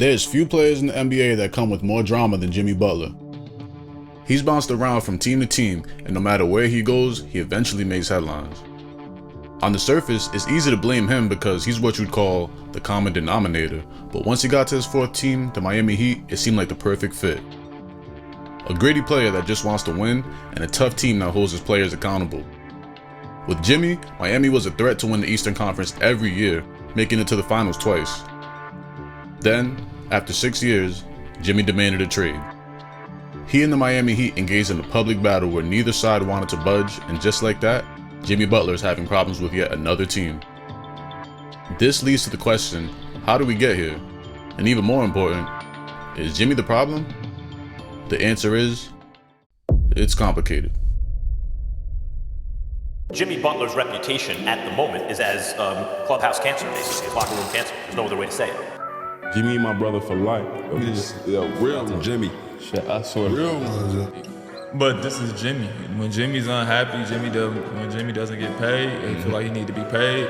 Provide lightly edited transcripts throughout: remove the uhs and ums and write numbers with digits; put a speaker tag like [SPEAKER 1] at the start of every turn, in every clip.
[SPEAKER 1] There's few players in the NBA that come with more drama than Jimmy Butler. He's bounced around from team to team, and no matter where he goes, he eventually makes headlines. On the surface, it's easy to blame him because he's what you'd call the common denominator, but once he got to his fourth team, the Miami Heat, it seemed like the perfect fit. A gritty player that just wants to win, and a tough team that holds his players accountable. With Jimmy, Miami was a threat to win the Eastern Conference every year, making it to the finals twice. Then, after 6 years, Jimmy demanded a trade. He and the Miami Heat engaged in a public battle where neither side wanted to budge, and just like that, Jimmy Butler is having problems with yet another team. This leads to the question, how do we get here? And even more important, is Jimmy the problem? The answer is, it's complicated.
[SPEAKER 2] Jimmy Butler's reputation at the moment is as clubhouse cancer, basically, as locker room cancer. There's no other way to say it.
[SPEAKER 3] Jimmy, my brother for life. Real Jimmy.
[SPEAKER 4] Shit, I swear.
[SPEAKER 3] Real.
[SPEAKER 5] But this is Jimmy. When Jimmy's unhappy, when Jimmy doesn't get paid, and feel like he need to be paid,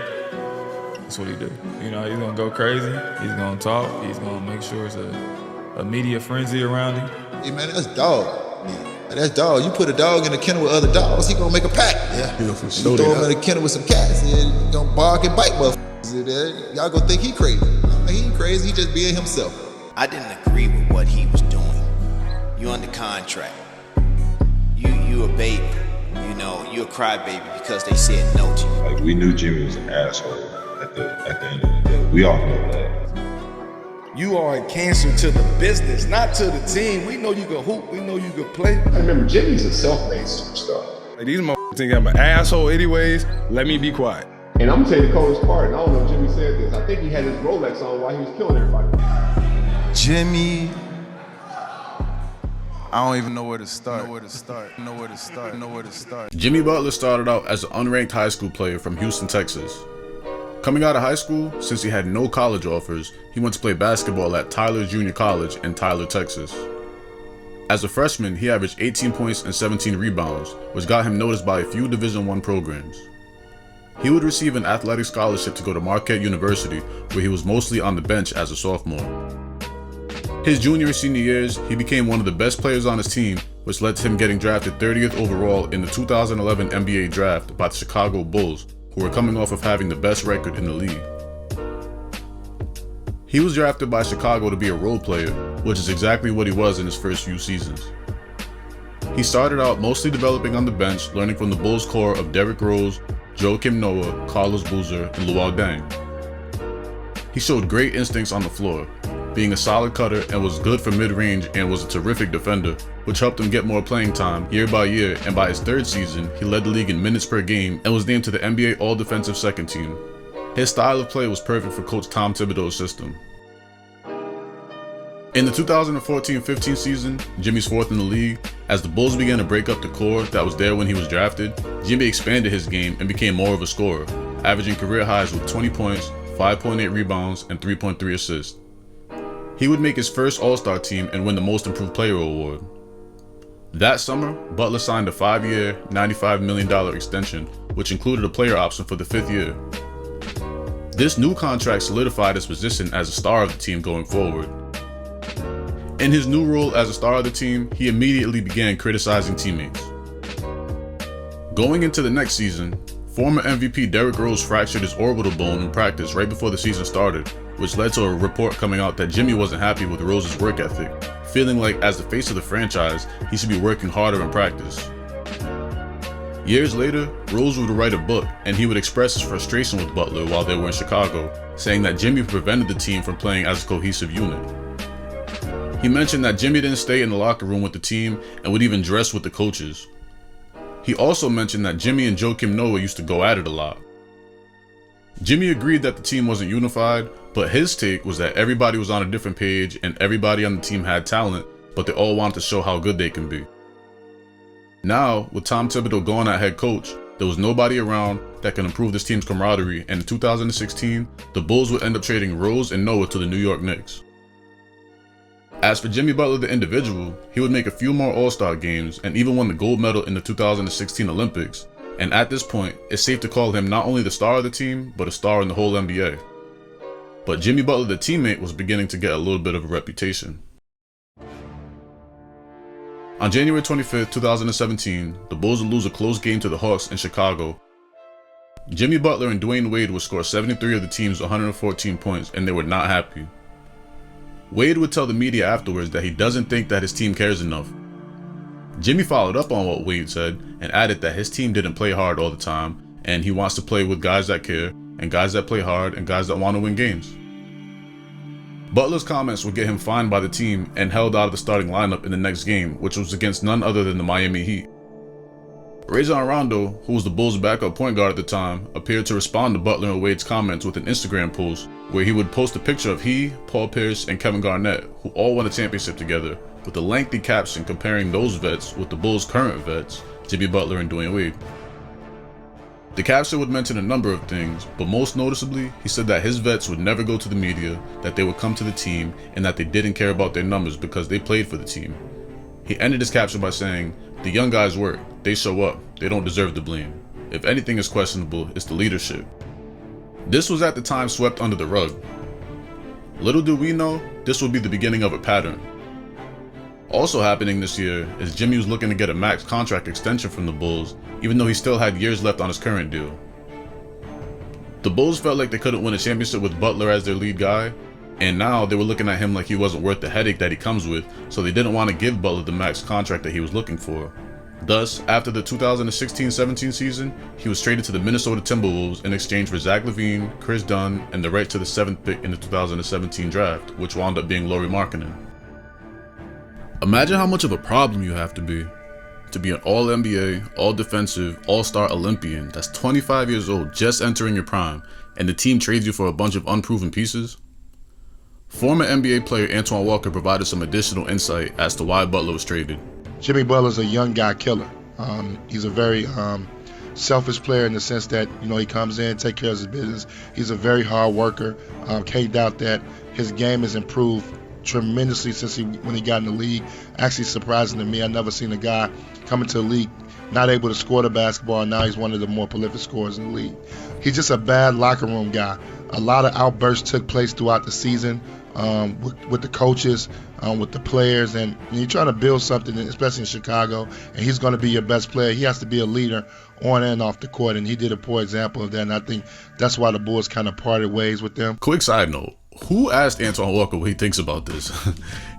[SPEAKER 5] that's what he do. You know, he's gonna go crazy. He's gonna talk. He's gonna make sure it's a media frenzy around him.
[SPEAKER 6] Hey man, that's dog. That's dog. You put a dog in a kennel with other dogs, he gonna make a pack. Yeah. You throw him in a kennel with some cats, and he gonna bark and bite motherfuckers. Y'all gonna think he crazy. He ain't crazy, he just being himself.
[SPEAKER 7] I didn't agree with what he was doing. You under contract. You a baby. You know, you a crybaby because they said no to you.
[SPEAKER 8] Like, we knew Jimmy was an asshole at the end of the day. We all know that.
[SPEAKER 9] You are a cancer to the business, not to the team. We know you can hoop. We know you can play.
[SPEAKER 10] I remember Jimmy's a self-made superstar.
[SPEAKER 3] Like, these motherfuckers think I'm an asshole anyways. Let me be quiet.
[SPEAKER 10] And I'm gonna tell you the coldest part, and I don't know if Jimmy said this. I think he had his Rolex on while he was killing everybody.
[SPEAKER 11] Jimmy, I don't even know where to start.
[SPEAKER 1] Jimmy Butler started out as an unranked high school player from Houston, Texas. Coming out of high school, since he had no college offers, he went to play basketball at Tyler Junior College in Tyler, Texas. As a freshman, he averaged 18 points and 17 rebounds, which got him noticed by a few Division I programs. He would receive an athletic scholarship to go to Marquette University, where he was mostly on the bench as a sophomore. His junior and senior years, he became one of the best players on his team, which led to him getting drafted 30th overall in the 2011 NBA draft by the Chicago Bulls, who were coming off of having the best record in the league. He was drafted by Chicago to be a role player, which is exactly what he was in his first few seasons. He started out mostly developing on the bench, learning from the Bulls core of Derrick Rose, Joakim Noah, Carlos Boozer, and Luol Deng. He showed great instincts on the floor, being a solid cutter and was good for mid-range and was a terrific defender, which helped him get more playing time year by year, and by his third season, he led the league in minutes per game and was named to the NBA All-Defensive Second Team. His style of play was perfect for Coach Tom Thibodeau's system. In the 2014-15 season, Jimmy's fourth in the league, as the Bulls began to break up the core that was there when he was drafted, Jimmy expanded his game and became more of a scorer, averaging career highs with 20 points, 5.8 rebounds, and 3.3 assists. He would make his first All-Star team and win the Most Improved Player award. That summer, Butler signed a 5-year, $95 million extension, which included a player option for the 5th year. This new contract solidified his position as a star of the team going forward. In his new role as a star of the team, he immediately began criticizing teammates. Going into the next season, former MVP Derrick Rose fractured his orbital bone in practice right before the season started, which led to a report coming out that Jimmy wasn't happy with Rose's work ethic, feeling like as the face of the franchise, he should be working harder in practice. Years later, Rose would write a book, and he would express his frustration with Butler while they were in Chicago, saying that Jimmy prevented the team from playing as a cohesive unit. He mentioned that Jimmy didn't stay in the locker room with the team and would even dress with the coaches. He also mentioned that Jimmy and Joakim Noah used to go at it a lot. Jimmy agreed that the team wasn't unified, but his take was that everybody was on a different page and everybody on the team had talent, but they all wanted to show how good they can be. Now, with Tom Thibodeau going at head coach, there was nobody around that could improve this team's camaraderie, and in 2016, the Bulls would end up trading Rose and Noah to the New York Knicks. As for Jimmy Butler the individual, he would make a few more All-Star games and even won the gold medal in the 2016 Olympics, and at this point, it's safe to call him not only the star of the team, but a star in the whole NBA. but Jimmy Butler, the teammate, was beginning to get a little bit of a reputation. On January 25th, 2017, the Bulls would lose a close game to the Hawks in Chicago. Jimmy Butler and Dwayne Wade would score 73 of the team's 114 points, and they were not happy. Wade would tell the media afterwards that he doesn't think that his team cares enough. Jimmy followed up on what Wade said and added that his team didn't play hard all the time, and he wants to play with guys that care, and guys that play hard, and guys that want to win games. Butler's comments would get him fined by the team and held out of the starting lineup in the next game, which was against none other than the Miami Heat. Rajon Rondo, who was the Bulls' backup point guard at the time, appeared to respond to Butler and Wade's comments with an Instagram post where he would post a picture of he, Paul Pierce, and Kevin Garnett, who all won a championship together, with a lengthy caption comparing those vets with the Bulls' current vets, Jimmy Butler and Dwayne Wade. The caption would mention a number of things, but most noticeably, he said that his vets would never go to the media, that they would come to the team, and that they didn't care about their numbers because they played for the team. He ended his caption by saying, "The young guys work, they show up, they don't deserve the blame. If anything is questionable, it's the leadership." This was at the time swept under the rug. Little did we know, this would be the beginning of a pattern. Also happening this year is Jimmy was looking to get a max contract extension from the Bulls, even though he still had years left on his current deal. The Bulls felt like they couldn't win a championship with Butler as their lead guy, and now they were looking at him like he wasn't worth the headache that he comes with, so they didn't want to give Butler the max contract that he was looking for. Thus, after the 2016-17 season, he was traded to the Minnesota Timberwolves in exchange for Zach LaVine, Chris Dunn, and the right to the 7th pick in the 2017 draft, which wound up being Lauri Markkanen. Imagine how much of a problem you have to be an All-NBA, All-Defensive, All-Star Olympian that's 25 years old, just entering your prime, and the team trades you for a bunch of unproven pieces. Former NBA player Antoine Walker provided some additional insight as to why Butler was traded.
[SPEAKER 4] Jimmy Butler's a young guy killer. He's a very selfish player in the sense that, he comes in, take care of his business. He's a very hard worker. Can't doubt that his game has improved tremendously since when he got in the league. Actually surprising to me. I never seen a guy come into the league not able to score the basketball, and now he's one of the more prolific scorers in the league. He's just a bad locker room guy. A lot of outbursts took place throughout the season with the coaches, with the players, and you're trying to build something, especially in Chicago, and he's going to be your best player. He has to be a leader on and off the court, and he did a poor example of that, and I think that's why the Bulls kind of parted ways with them.
[SPEAKER 1] Quick side note, who asked Antoine Walker what he thinks about this?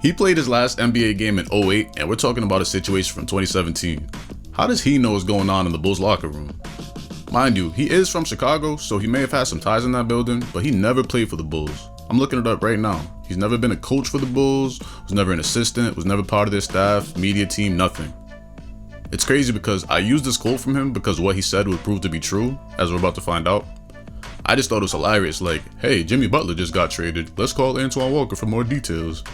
[SPEAKER 1] He played his last NBA game in 2008, and we're talking about a situation from 2017. How does he know what's going on in the Bulls locker room? Mind you, he is from Chicago, so he may have had some ties in that building, but he never played for the Bulls. I'm looking it up right now. He's never been a coach for the Bulls, was never an assistant, was never part of their staff, media team, nothing. It's crazy because I used this quote from him because what he said would prove to be true, as we're about to find out. I just thought it was hilarious, like, hey, Jimmy Butler just got traded, let's call Antoine Walker for more details.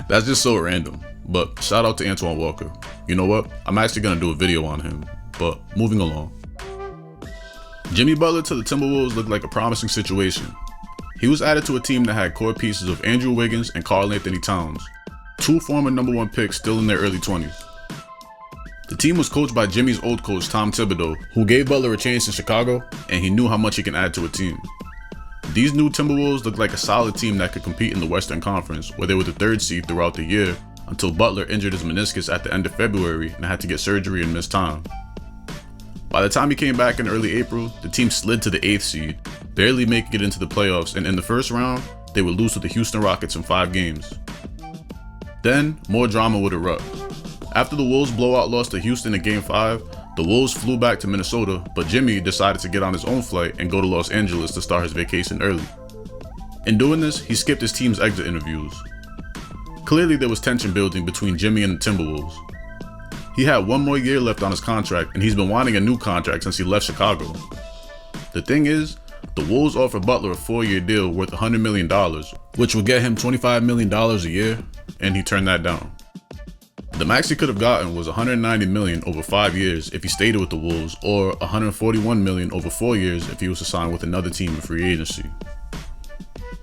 [SPEAKER 1] That's just so random, but shout out to Antoine Walker. You know what, I'm actually gonna do a video on him, but moving along. Jimmy Butler to the Timberwolves looked like a promising situation. He was added to a team that had core pieces of Andrew Wiggins and Karl Anthony Towns, two former #1 picks still in their early 20s. The team was coached by Jimmy's old coach Tom Thibodeau, who gave Butler a chance in Chicago, and he knew how much he can add to a team. These new Timberwolves looked like a solid team that could compete in the Western Conference, where they were the 3rd seed throughout the year, until Butler injured his meniscus at the end of February and had to get surgery and miss time. By the time he came back in early April, the team slid to the 8th seed, barely making it into the playoffs, and in the first round, they would lose to the Houston Rockets in 5 games. Then, more drama would erupt. After the Wolves' blowout loss to Houston in Game 5, the Wolves flew back to Minnesota, but Jimmy decided to get on his own flight and go to Los Angeles to start his vacation early. In doing this, he skipped his team's exit interviews. Clearly there was tension building between Jimmy and the Timberwolves. He had 1 more year left on his contract, and he's been wanting a new contract since he left Chicago. The thing is, the Wolves offered Butler a 4-year deal worth $100 million, which would get him $25 million a year, and he turned that down. The max he could have gotten was $190 million over 5 years if he stayed with the Wolves, or $141 million over 4 years if he was to sign with another team in free agency.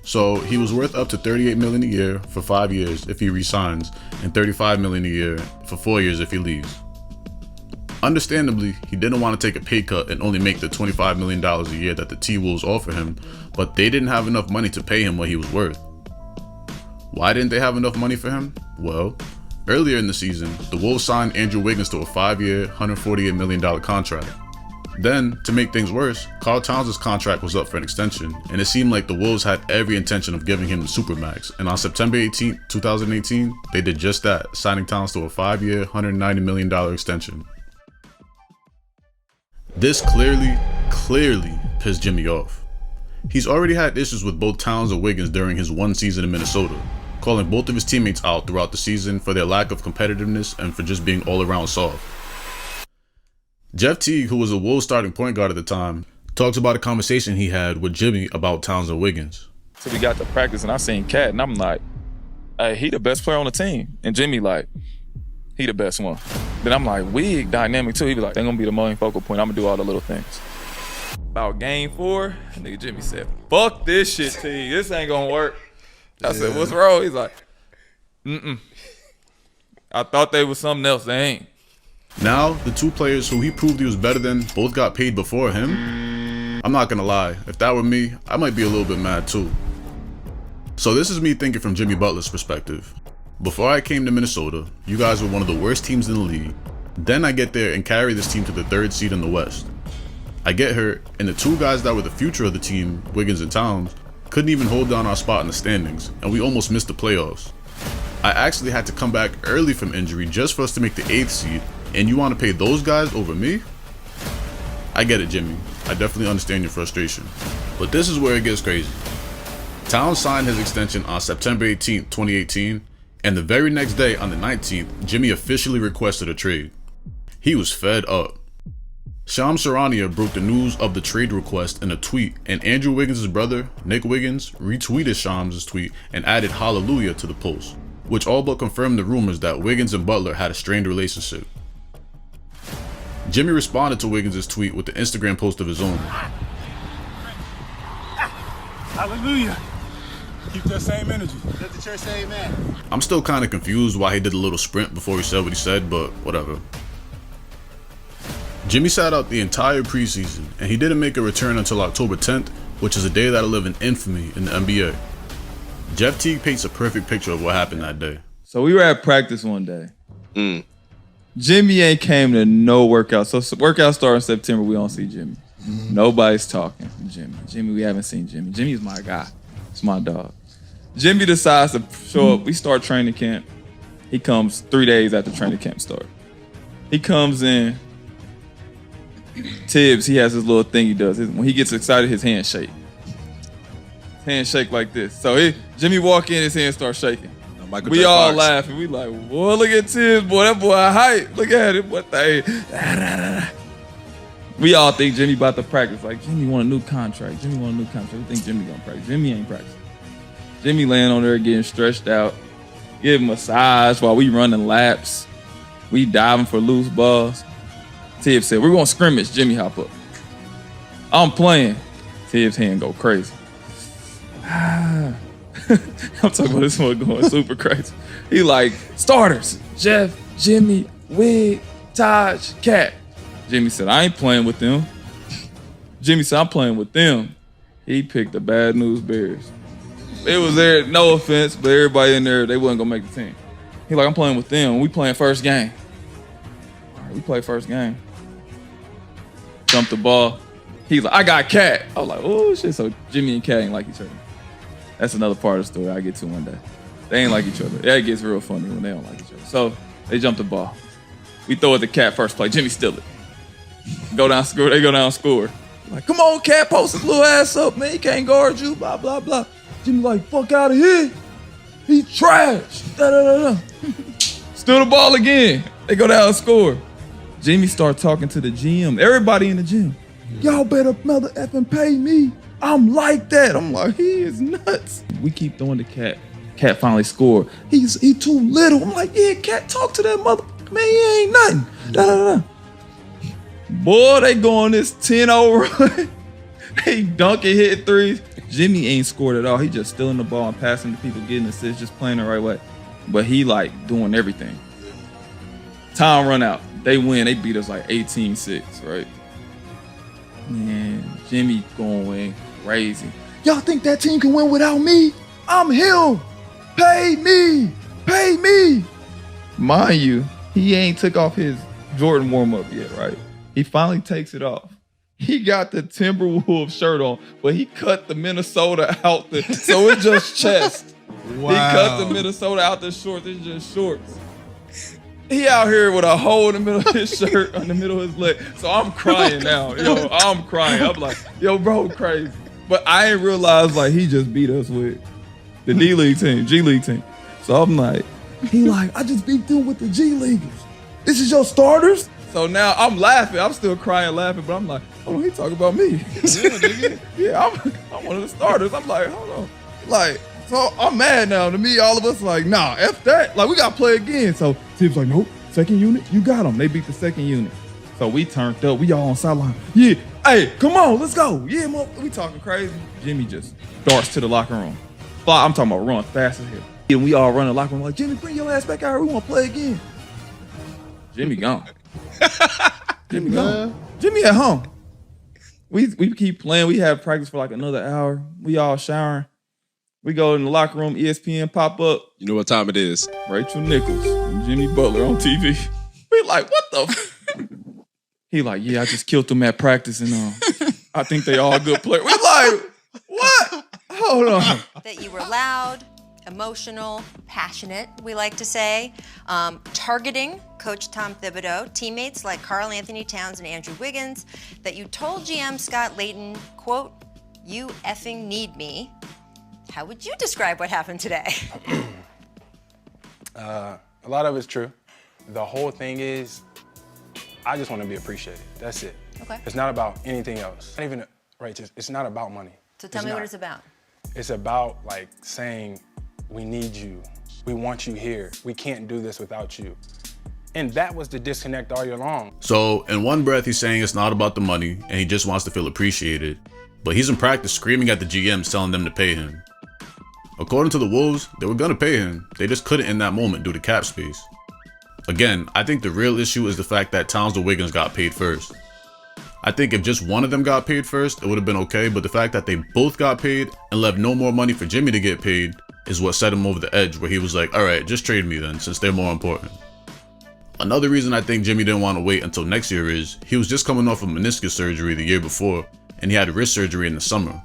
[SPEAKER 1] So he was worth up to $38 million a year for 5 years if he re-signs, and $35 million a year for 4 years if he leaves. Understandably, he didn't want to take a pay cut and only make the $25 million a year that the T-Wolves offered him, but they didn't have enough money to pay him what he was worth. Why didn't they have enough money for him? Well, earlier in the season, the Wolves signed Andrew Wiggins to a 5-year, $148 million contract. Then, to make things worse, Karl Towns' contract was up for an extension, and it seemed like the Wolves had every intention of giving him the Supermax, and on September 18, 2018, they did just that, signing Towns to a 5-year, $190 million extension. This clearly pissed Jimmy off. He's already had issues with both Towns and Wiggins during his one season in Minnesota, calling both of his teammates out throughout the season for their lack of competitiveness and for just being all around soft. Jeff Teague, who was a Wolves starting point guard at the time, talks about a conversation he had with Jimmy about Towns and Wiggins.
[SPEAKER 5] So we got to practice and I seen Cat and I'm like, hey, he the best player on the team. And Jimmy like, he the best one. Then I'm like, Wig dynamic too. He be like, they're gonna be the main focal point. I'm gonna do all the little things. About game 4, nigga Jimmy said, fuck this shit, T. This ain't gonna work. I said, what's wrong? He's like, I thought they was something else. They ain't.
[SPEAKER 1] Now, the two players who he proved he was better than both got paid before him. I'm not gonna lie, if that were me, I might be a little bit mad too. So this is me thinking from Jimmy Butler's perspective. Before I came to Minnesota, you guys were one of the worst teams in the league. Then I get there and carry this team to the 3rd seed in the West. I get hurt, and the two guys that were the future of the team, Wiggins and Towns, couldn't even hold down our spot in the standings, and we almost missed the playoffs. I actually had to come back early from injury just for us to make the 8th seed, and you want to pay those guys over me? I get it, Jimmy. I definitely understand your frustration. But this is where it gets crazy. Towns signed his extension on September 18, 2018, and the very next day, on the 19th, Jimmy officially requested a trade. He was fed up. Shams Charania broke the news of the trade request in a tweet, and Andrew Wiggins' brother, Nick Wiggins, retweeted Shams' tweet and added hallelujah to the post, which all but confirmed the rumors that Wiggins and Butler had a strained relationship. Jimmy responded to Wiggins' tweet with the Instagram post of his own.
[SPEAKER 12] Hallelujah. Keep that same energy.
[SPEAKER 13] Let the church say amen.
[SPEAKER 1] I'm still kind of confused why he did a little sprint before he said what he said, but whatever. Jimmy sat out the entire preseason, and he didn't make a return until October 10th, which is a day that'll live in infamy in the NBA. Jeff Teague paints a perfect picture of what happened that day.
[SPEAKER 5] So we were at practice one day. Jimmy ain't came to no workout. So workout start in September, we don't see Jimmy. Nobody's talking to Jimmy. Jimmy, we haven't seen Jimmy. Jimmy's my guy. It's my dog. Jimmy decides to show up. We start training camp. He comes 3 days after training camp start. He comes in. Tibbs, he has his little thing he does. When he gets excited, his hands shake. His hands shake like this. So Jimmy walk in, his hands start shaking. We all laughing. We like, boy, look at Tibbs, boy. That boy hype. Look at him. What the? We all think Jimmy about to practice. Like, Jimmy want a new contract. Jimmy want a new contract. We think Jimmy gonna practice. Jimmy ain't practicing. Jimmy laying on there getting stretched out. Give him a massage while we running laps. We diving for loose balls. Tibbs said, we're gonna scrimmage. Jimmy hop up. I'm playing. Tibbs' hand go crazy. I'm talking about this one going super crazy. He like, starters, Jeff, Jimmy, Wig, Taj, Cat. Jimmy said, I ain't playing with them. Jimmy said, I'm playing with them. He picked the Bad News Bears. It was there, no offense, but everybody in there, they wasn't gonna make the team. He like, I'm playing with them. We playing first game. All right, we play first game. Jumped the ball. He's like, I got Cat. I was like, oh shit. So Jimmy and Cat ain't like each other. That's another part of the story I'll get to one day. They ain't like each other. That gets real funny when they don't like each other. So they jump the ball. We throw it to Cat first play. Jimmy steal it. Go down, score. They go down, score. Like, come on, Cat, post his little ass up, man. He can't guard you, blah, blah, blah. Jimmy like, fuck out of here. He trash. Da, da, da, da. Steal the ball again. They go down and score. Jimmy start talking to the GM. Everybody in the gym. Y'all better mother effing pay me. I'm like that. I'm like, he is nuts. We keep throwing the Cat. Cat finally scored. He too little. I'm like, yeah, Cat, talk to that motherfucker, man. He ain't nothing. Da, da, da. Boy, they go on this 10-0 run. They dunking, hitting threes. Jimmy ain't scored at all. He just stealing the ball and passing to people, getting assists, just playing the right way. But he like doing everything. Time run out. They win. They beat us like 18-6, right? Man, Jimmy going crazy. Y'all think that team can win without me? I'm him. Pay me. Pay me. Mind you, he ain't took off his Jordan warm-up yet, right? He finally takes it off. He got the Timberwolves shirt on, but he cut the Minnesota out so it's just chest. Wow. He cut the Minnesota out the shorts. It's just shorts. He out here with a hole in the middle of his shirt, on the middle of his leg. So I'm crying now. Yo, I'm crying. I'm like, yo, bro, crazy. But I ain't realized like he just beat us with the D-League team, G-League team. So I'm like, I just beat them with the G-Leaguers. This is your starters? So now I'm laughing. I'm still crying, laughing, but I'm like, hold on, he talking about me. Yeah, nigga. Yeah, I'm one of the starters. I'm like, hold on. Like, so I'm mad now. To me, all of us like, nah, F that. Like, we got to play again. So Tibbs like, nope, second unit, you got them. They beat the second unit. So we turned up. We all on sideline. Yeah, hey, come on, let's go. Yeah, we talking crazy. Jimmy just darts to the locker room. I'm talking about run fast as hell. And we all run the locker room like, Jimmy, bring your ass back out here. We want to play again. Jimmy gone. Jimmy gone. Jimmy at home. We keep playing. We have practice for like another hour. We all showering. We go in the locker room. ESPN pop up.
[SPEAKER 13] You know what time it is?
[SPEAKER 5] Rachel Nichols and Jimmy Butler on TV. We like, what the? He like, yeah, I just killed them at practice and I think they all good players. We like, what? Hold on.
[SPEAKER 14] That you were loud, emotional, passionate, we like to say, targeting Coach Tom Thibodeau, teammates like Karl Anthony Towns and Andrew Wiggins, that you told GM Scott Layton, quote, you effing need me. How would you describe what happened today?
[SPEAKER 12] A lot of it's true. The whole thing is, I just want to be appreciated. That's it.
[SPEAKER 14] Okay.
[SPEAKER 12] It's not about anything else. Not even, right, it's not about money.
[SPEAKER 14] So tell me what it's about.
[SPEAKER 12] It's about like saying, we need you. We want you here. We can't do this without you. And that was the disconnect all year long.
[SPEAKER 1] So in one breath, he's saying it's not about the money and he just wants to feel appreciated. But he's in practice screaming at the GMs telling them to pay him. According to the Wolves, they were gonna pay him. They just couldn't in that moment due to cap space. Again, I think the real issue is the fact that Towns and Wiggins got paid first. I think if just one of them got paid first, it would have been okay, but the fact that they both got paid and left no more money for Jimmy to get paid is what set him over the edge, where he was like, alright, just trade me then, since they're more important. Another reason I think Jimmy didn't want to wait until next year is, he was just coming off of meniscus surgery the year before, and he had wrist surgery in the summer.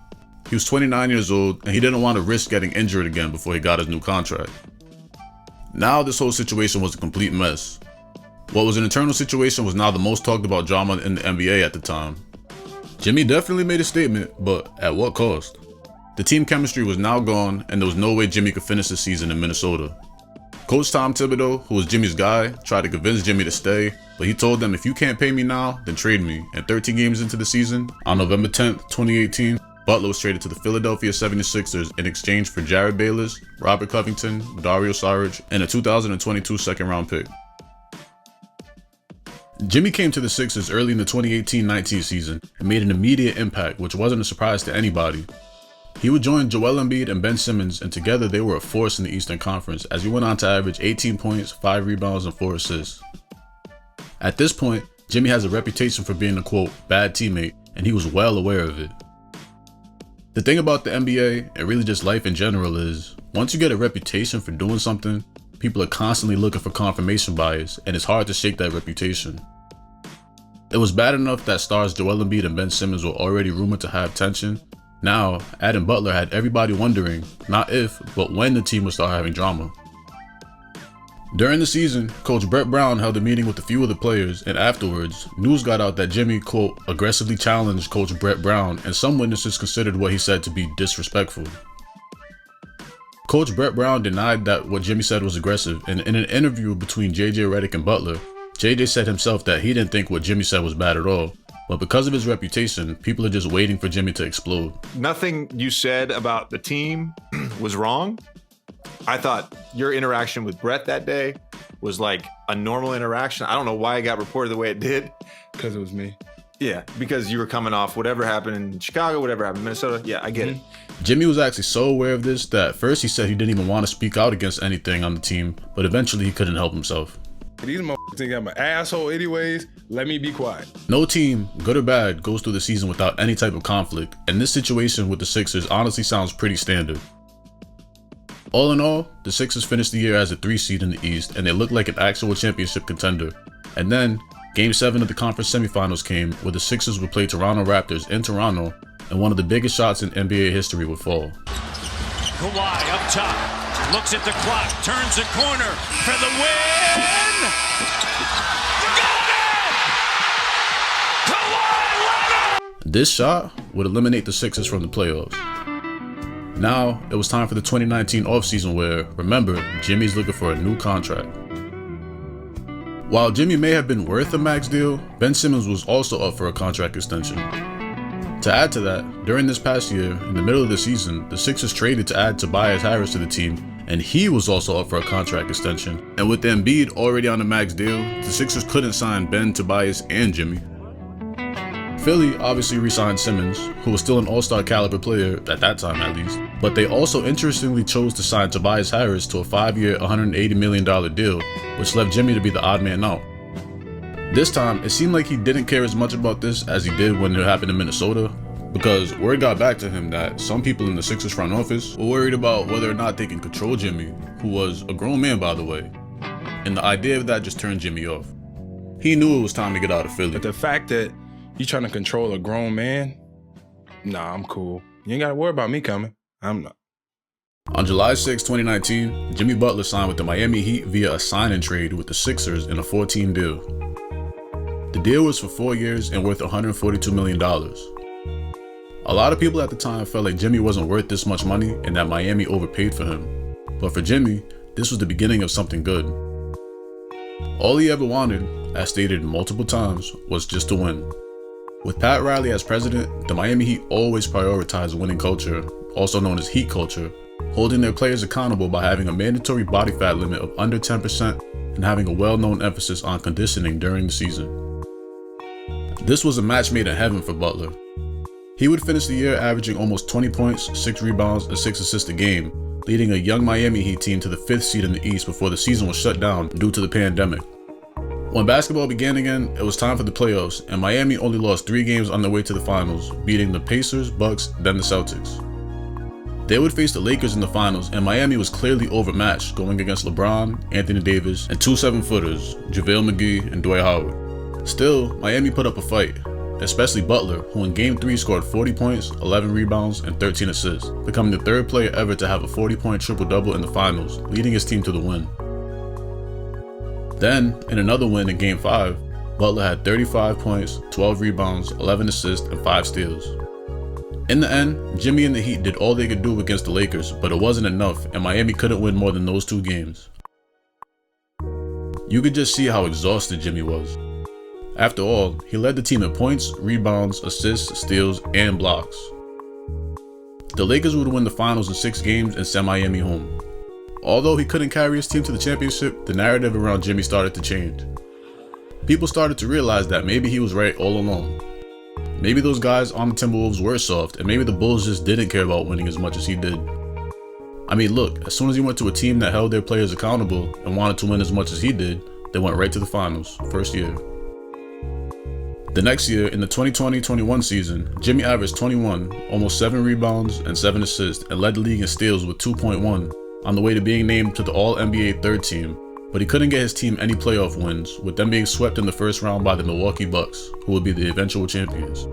[SPEAKER 1] He was 29 years old, and he didn't want to risk getting injured again before he got his new contract. Now this whole situation was a complete mess. What was an internal situation was now the most talked about drama in the NBA at the time. Jimmy definitely made a statement, but at what cost? The team chemistry was now gone, and there was no way Jimmy could finish the season in Minnesota. Coach Tom Thibodeau, who was Jimmy's guy, tried to convince Jimmy to stay, but he told them, if you can't pay me now, then trade me. And 13 games into the season, on November 10th, 2018, Butler was traded to the Philadelphia 76ers in exchange for Jared Bayless, Robert Covington, Dario Saric, and a 2022 second-round pick. Jimmy came to the Sixers early in the 2018-19 season and made an immediate impact, which wasn't a surprise to anybody. He would join Joel Embiid and Ben Simmons, and together they were a force in the Eastern Conference as he went on to average 18 points, 5 rebounds, and 4 assists. At this point, Jimmy has a reputation for being a, quote, bad teammate, and he was well aware of it. The thing about the NBA, and really just life in general, is once you get a reputation for doing something, people are constantly looking for confirmation bias, and it's hard to shake that reputation. It was bad enough that stars Joel Embiid and Ben Simmons were already rumored to have tension. Now, adding Butler had everybody wondering, not if, but when the team would start having drama. During the season, Coach Brett Brown held a meeting with a few of the players, and afterwards, news got out that Jimmy, quote, aggressively challenged Coach Brett Brown, and some witnesses considered what he said to be disrespectful. Coach Brett Brown denied that what Jimmy said was aggressive, and in an interview between JJ Redick and Butler, JJ said himself that he didn't think what Jimmy said was bad at all, but because of his reputation, people are just waiting for Jimmy to explode.
[SPEAKER 15] Nothing you said about the team was wrong. I thought your interaction with Brett that day was like a normal interaction. I don't know why it got reported the way it did.
[SPEAKER 12] Because it was me.
[SPEAKER 15] Yeah, because you were coming off whatever happened in Chicago, whatever happened in Minnesota. Yeah, I get it.
[SPEAKER 1] Jimmy was actually so aware of this that at first he said he didn't even want to speak out against anything on the team, but eventually he couldn't help himself.
[SPEAKER 12] These motherfuckers think I'm an asshole anyways. Let me be quiet.
[SPEAKER 1] No team, good or bad, goes through the season without any type of conflict, and this situation with the Sixers honestly sounds pretty standard. All in all, the Sixers finished the year as a 3 seed in the East, and they looked like an actual championship contender. And then, Game 7 of the conference semifinals came, where the Sixers would play Toronto Raptors in Toronto, and one of the biggest shots in NBA history would fall.
[SPEAKER 13] Kawhi up top, looks at the clock, turns the corner for the win! Got it! Kawhi Leonard!
[SPEAKER 1] This shot would eliminate the Sixers from the playoffs. Now, it was time for the 2019 offseason where, remember, Jimmy's looking for a new contract. While Jimmy may have been worth a max deal, Ben Simmons was also up for a contract extension. To add to that, during this past year, in the middle of the season, the Sixers traded to add Tobias Harris to the team, and he was also up for a contract extension. And with Embiid already on a max deal, the Sixers couldn't sign Ben, Tobias, and Jimmy. Philly obviously re-signed Simmons, who was still an all-star caliber player at that time at least, but they also interestingly chose to sign Tobias Harris to a 5-year, $180 million deal, which left Jimmy to be the odd man out. This time, it seemed like he didn't care as much about this as he did when it happened in Minnesota, because word got back to him that some people in the Sixers front office were worried about whether or not they can control Jimmy, who was a grown man by the way, and the idea of that just turned Jimmy off. He knew it was time to get out of Philly.
[SPEAKER 12] But the fact that you trying to control a grown man, nah, I'm cool. You ain't gotta worry about me coming. I'm not.
[SPEAKER 1] On July 6, 2019, Jimmy Butler signed with the Miami Heat via a sign-and trade with the Sixers in a 4-team deal. The deal was for 4 years and worth $142 million. A lot of people at the time felt like Jimmy wasn't worth this much money and that Miami overpaid for him. But for Jimmy, this was the beginning of something good. All he ever wanted, as stated multiple times, was just to win. With Pat Riley as president, the Miami Heat always prioritized winning culture, also known as Heat culture, holding their players accountable by having a mandatory body fat limit of under 10% and having a well-known emphasis on conditioning during the season. This was a match made in heaven for Butler. He would finish the year averaging almost 20 points, 6 rebounds, and 6 assists a game, leading a young Miami Heat team to the 5th seed in the East before the season was shut down due to the pandemic. When basketball began again, it was time for the playoffs, and Miami only lost 3 games on their way to the finals, beating the Pacers, Bucks, then the Celtics. They would face the Lakers in the finals, and Miami was clearly overmatched, going against LeBron, Anthony Davis, and 2 7-footers, JaVale McGee and Dwight Howard. Still, Miami put up a fight, especially Butler, who in Game 3 scored 40 points, 11 rebounds, and 13 assists, becoming the 3rd player ever to have a 40-point triple-double in the finals, leading his team to the win. Then, in another win in Game 5, Butler had 35 points, 12 rebounds, 11 assists, and 5 steals. In the end, Jimmy and the Heat did all they could do against the Lakers, but it wasn't enough, and Miami couldn't win more than those 2 games. You could just see how exhausted Jimmy was. After all, he led the team in points, rebounds, assists, steals, and blocks. The Lakers would win the finals in 6 games and send Miami home. Although he couldn't carry his team to the championship, the narrative around Jimmy started to change. People started to realize that maybe he was right all along. Maybe those guys on the Timberwolves were soft, and maybe the Bulls just didn't care about winning as much as he did. I mean, look, as soon as he went to a team that held their players accountable and wanted to win as much as he did, they went right to the finals, first year. The next year, in the 2020-21 season, Jimmy averaged 21, almost 7 rebounds and 7 assists, and led the league in steals with 2.1, on the way to being named to the All-NBA 3rd team, but he couldn't get his team any playoff wins, with them being swept in the first round by the Milwaukee Bucks, who would be the eventual champions.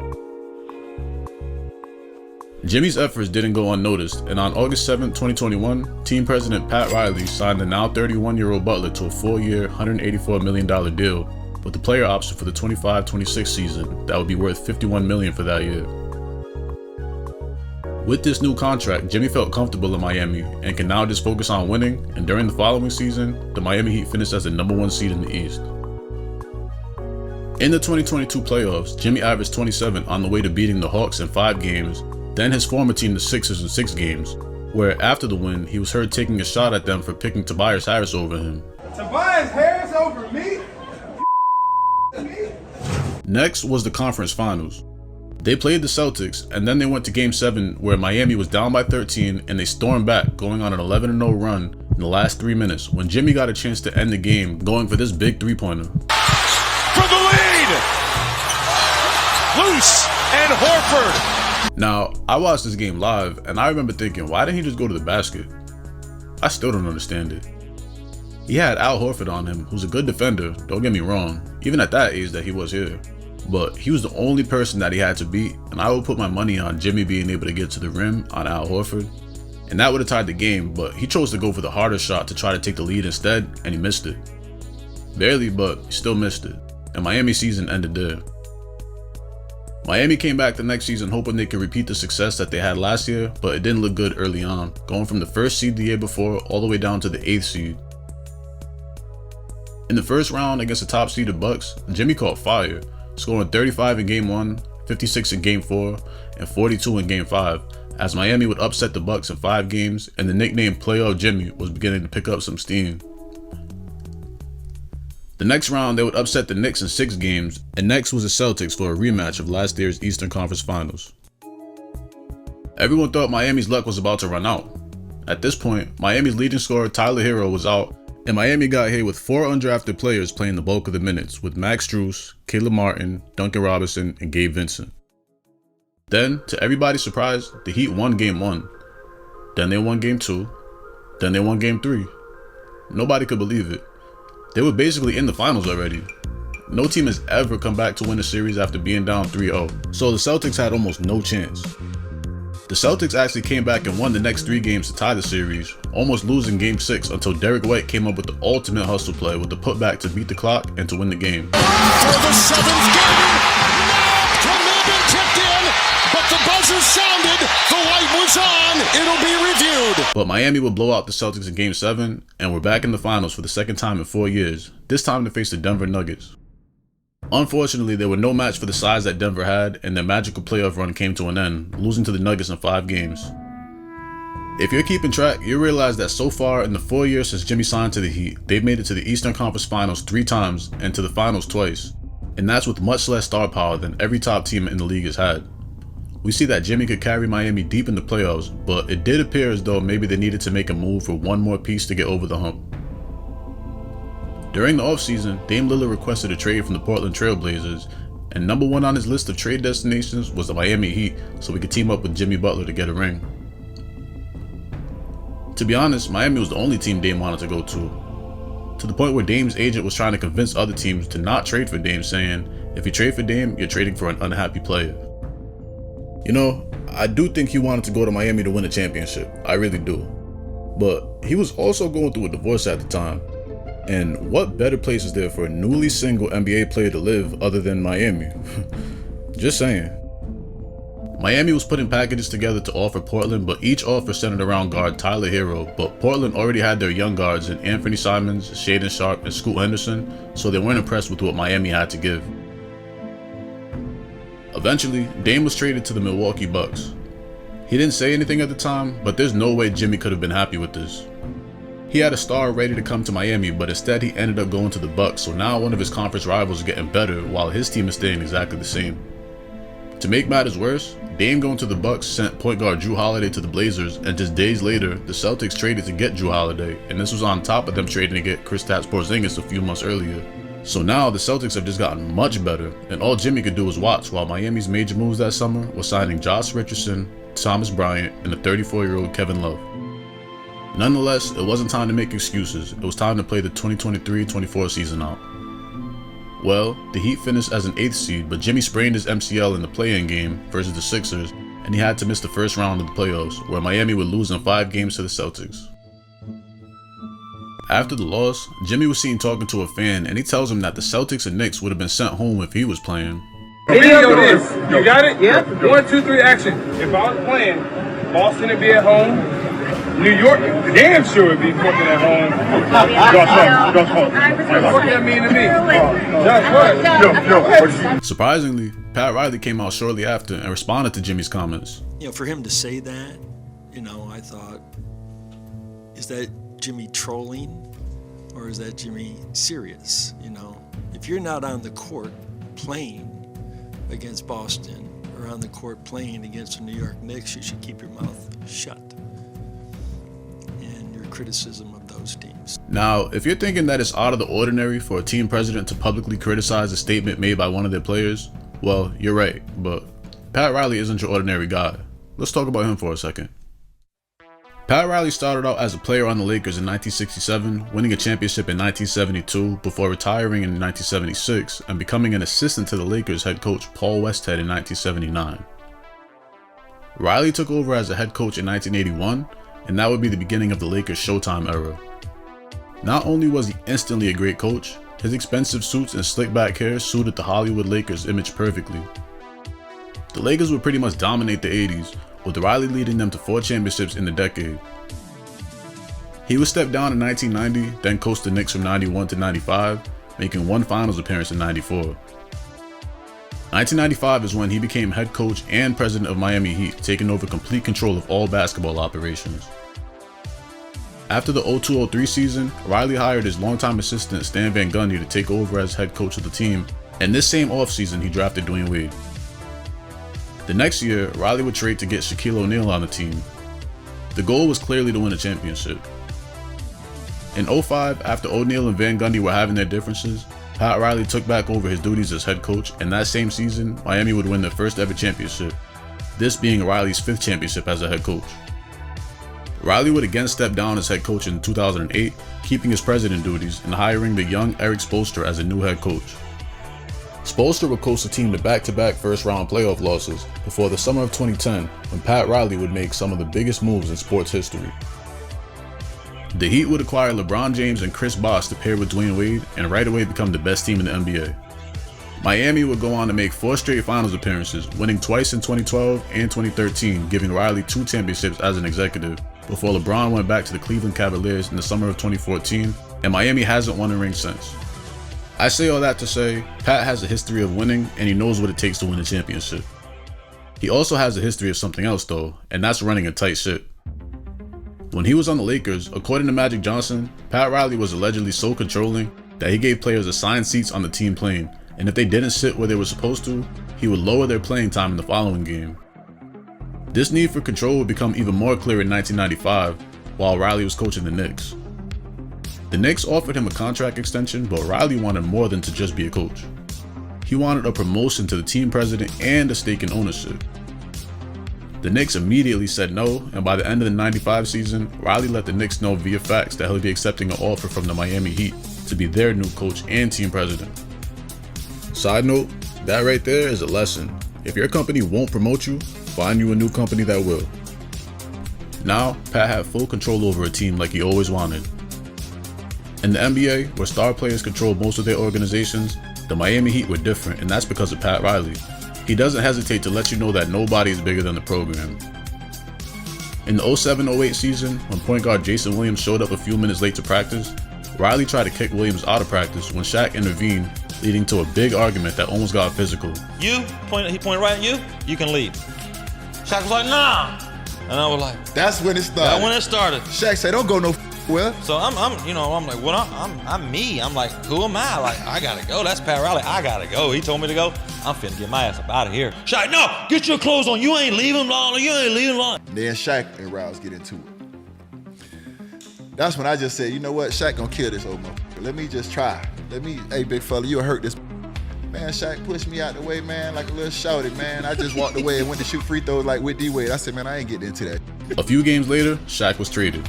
[SPEAKER 1] Jimmy's efforts didn't go unnoticed, and on August 7, 2021, team president Pat Riley signed the now 31-year-old Butler to a 4-year, $184 million deal, with the player option for the 25-26 season that would be worth $51 million for that year. With this new contract, Jimmy felt comfortable in Miami and can now just focus on winning, and during the following season, the Miami Heat finished as the #1 seed in the East. In the 2022 playoffs, Jimmy averaged 27 on the way to beating the Hawks in 5 games, then his former team the Sixers in 6 games, where after the win, he was heard taking a shot at them for picking Tobias Harris over him.
[SPEAKER 9] Tobias Harris over me?
[SPEAKER 1] Next was the conference finals. They played the Celtics, and then they went to Game 7 where Miami was down by 13 and they stormed back, going on an 11-0 run in the last 3 minutes when Jimmy got a chance to end the game going for this big three-pointer.
[SPEAKER 13] For the lead! Loose and Horford.
[SPEAKER 1] Now, I watched this game live and I remember thinking, why didn't he just go to the basket? I still don't understand it. He had Al Horford on him, who's a good defender, don't get me wrong, even at that age that he was here. But he was the only person that he had to beat, and I would put my money on Jimmy being able to get to the rim on Al Horford. And that would have tied the game, but he chose to go for the harder shot to try to take the lead instead, and he missed it. Barely, but he still missed it. And Miami's season ended there. Miami came back the next season hoping they could repeat the success that they had last year, but it didn't look good early on, going from the 1st seed the year before all the way down to the 8th seed. In the first round against the top seeded Bucks, Jimmy caught fire, scoring 35 in Game 1, 56 in Game 4, and 42 in Game 5, as Miami would upset the Bucks in 5 games, and the nickname Playoff Jimmy was beginning to pick up some steam. The next round, they would upset the Knicks in 6 games, and next was the Celtics for a rematch of last year's Eastern Conference Finals. Everyone thought Miami's luck was about to run out. At this point, Miami's leading scorer Tyler Hero was out, and Miami got hit with 4 undrafted players playing the bulk of the minutes, with Max Strus, Caleb Martin, Duncan Robinson, and Gabe Vincent. Then, to everybody's surprise, the Heat won Game 1. Then they won Game 2. Then they won Game 3. Nobody could believe it. They were basically in the finals already. No team has ever come back to win a series after being down 3-0, so the Celtics had almost no chance. The Celtics actually came back and won the next 3 games to tie the series, almost losing Game 6 until Derek White came up with the ultimate hustle play with the putback to beat the clock and to win the game.
[SPEAKER 13] For the 7th game, command and tipped in, but the buzzer sounded, the light was on, it'll be reviewed.
[SPEAKER 1] But Miami would blow out the Celtics in Game 7, and we're back in the finals for the 2nd time in 4 years, this time to face the Denver Nuggets. Unfortunately, they were no match for the size that Denver had, and their magical playoff run came to an end, losing to the Nuggets in 5 games. If you're keeping track, you realize that so far in the 4 years since Jimmy signed to the Heat, they've made it to the Eastern Conference Finals 3 times and to the Finals twice, and that's with much less star power than every top team in the league has had. We see that Jimmy could carry Miami deep in the playoffs, but it did appear as though maybe they needed to make a move for one more piece to get over the hump. During the offseason, Dame Lillard requested a trade from the Portland Trail Blazers, and number 1 on his list of trade destinations was the Miami Heat, so he could team up with Jimmy Butler to get a ring. To be honest, Miami was the only team Dame wanted to go to the point where Dame's agent was trying to convince other teams to not trade for Dame, saying, if you trade for Dame, you're trading for an unhappy player. You know, I do think he wanted to go to Miami to win a championship, I really do. But he was also going through a divorce at the time. And what better place is there for a newly single NBA player to live other than Miami? Just saying. Miami was putting packages together to offer Portland, but each offer centered around guard Tyler Hero, but Portland already had their young guards in Anthony Simons, Shaedon Sharpe, and Scoot Henderson, so they weren't impressed with what Miami had to give. Eventually, Dame was traded to the Milwaukee Bucks. He didn't say anything at the time, but there's no way Jimmy could have been happy with this. He had a star ready to come to Miami, but instead he ended up going to the Bucks, so now one of his conference rivals is getting better while his team is staying exactly the same. To make matters worse, Dame going to the Bucks sent point guard Jrue Holiday to the Blazers, and just days later, the Celtics traded to get Jrue Holiday, and this was on top of them trading to get Kristaps Porzingis a few months earlier. So now the Celtics have just gotten much better, and all Jimmy could do was watch while Miami's major moves that summer was signing Josh Richardson, Thomas Bryant, and the 34-year-old Kevin Love. Nonetheless, it wasn't time to make excuses, it was time to play the 2023-24 season out. Well, the Heat finished as an 8th seed, but Jimmy sprained his MCL in the play-in game versus the Sixers, and he had to miss the first round of the playoffs, where Miami would lose in 5 games to the Celtics. After the loss, Jimmy was seen talking to a fan, and he tells him that the Celtics and Knicks would have been sent home if he was playing.
[SPEAKER 16] Video this. You got it? Yeah. 1, 2, 3, action. If I was playing, Boston would be at home. New York, damn sure would be fucking at home. What that mean to me?
[SPEAKER 1] Surprisingly, Pat Riley came out shortly after and responded to Jimmy's comments.
[SPEAKER 17] You know, for him to say that, you know, I thought, is that Jimmy trolling or is that Jimmy serious? You know, if you're not on the court playing against Boston or on the court playing against the New York Knicks, you should keep your mouth shut. And you're criticism of those teams.
[SPEAKER 1] Now, if you're thinking that it's out of the ordinary for a team president to publicly criticize a statement made by one of their players, well, you're right, but Pat Riley isn't your ordinary guy. Let's talk about him for a second. Pat Riley started out as a player on the Lakers in 1967, winning a championship in 1972 before retiring in 1976 and becoming an assistant to the Lakers head coach Paul Westhead in 1979. Riley took over as a head coach in 1981, and that would be the beginning of the Lakers' Showtime era. Not only was he instantly a great coach, his expensive suits and slick back hair suited the Hollywood Lakers image perfectly. The Lakers would pretty much dominate the 80s, with Riley leading them to 4 championships in the decade. He would step down in 1990, then coach the Knicks from 91 to 95, making 1 finals appearance in 94. 1995 is when he became head coach and president of Miami Heat, taking over complete control of all basketball operations. After the 02-03 season, Riley hired his longtime assistant Stan Van Gundy to take over as head coach of the team, and this same offseason he drafted Dwayne Wade. The next year, Riley would trade to get Shaquille O'Neal on the team. The goal was clearly to win a championship. In 05, after O'Neal and Van Gundy were having their differences, Pat Riley took back over his duties as head coach, and that same season, Miami would win their first ever championship, this being Riley's 5th championship as a head coach. Riley would again step down as head coach in 2008, keeping his president duties and hiring the young Eric Spoelstra as a new head coach. Spoelstra would coach the team to back-to-back first-round playoff losses before the summer of 2010, when Pat Riley would make some of the biggest moves in sports history. The Heat would acquire LeBron James and Chris Bosh to pair with Dwayne Wade and right away become the best team in the NBA. Miami would go on to make 4 straight finals appearances, winning twice in 2012 and 2013, giving Riley 2 championships as an executive, before LeBron went back to the Cleveland Cavaliers in the summer of 2014, and Miami hasn't won a ring since. I say all that to say, Pat has a history of winning, and he knows what it takes to win a championship. He also has a history of something else though, and that's running a tight ship. When he was on the Lakers, according to Magic Johnson, Pat Riley was allegedly so controlling that he gave players assigned seats on the team plane, and if they didn't sit where they were supposed to, he would lower their playing time in the following game. This need for control would become even more clear in 1995, while Riley was coaching the Knicks. The Knicks offered him a contract extension, but Riley wanted more than to just be a coach. He wanted a promotion to the team president and a stake in ownership. The Knicks immediately said no, and by the end of the 95 season, Riley let the Knicks know via fax that he'll be accepting an offer from the Miami Heat to be their new coach and team president. Side note, that right there is a lesson. If your company won't promote you, find you a new company that will. Now, Pat had full control over a team like he always wanted. In the NBA, where star players control most of their organizations, the Miami Heat were different, and that's because of Pat Riley. He doesn't hesitate to let you know that nobody is bigger than the program. In the 07-08 season, when point guard Jason Williams showed up a few minutes late to practice, Riley tried to kick Williams out of practice when Shaq intervened, leading to a big argument that almost got physical.
[SPEAKER 18] He pointed right at you, you can leave. Shaq was like, nah. And I was like,
[SPEAKER 6] that's when it started.
[SPEAKER 18] That's when it started.
[SPEAKER 6] Shaq said, don't go no well.
[SPEAKER 18] So I'm like, well, I'm me. I'm like, who am I? Like, I gotta go. That's Pat Riley. I gotta go. He told me to go. I'm finna get my ass up out of here. Shaq, no, get your clothes on. You ain't leaving long. You ain't leaving long.
[SPEAKER 6] Then Shaq and Rouse get into it. That's when I just said, you know what? Shaq gonna kill this old motherfucker. Let me just try. Hey, big fella, you'll hurt this. Man, Shaq pushed me out the way, man, like a little shouty, man. I just walked away and went to shoot free throws like with D-Wade. I said, man, I ain't getting into that.
[SPEAKER 1] A few games later, Shaq was traded.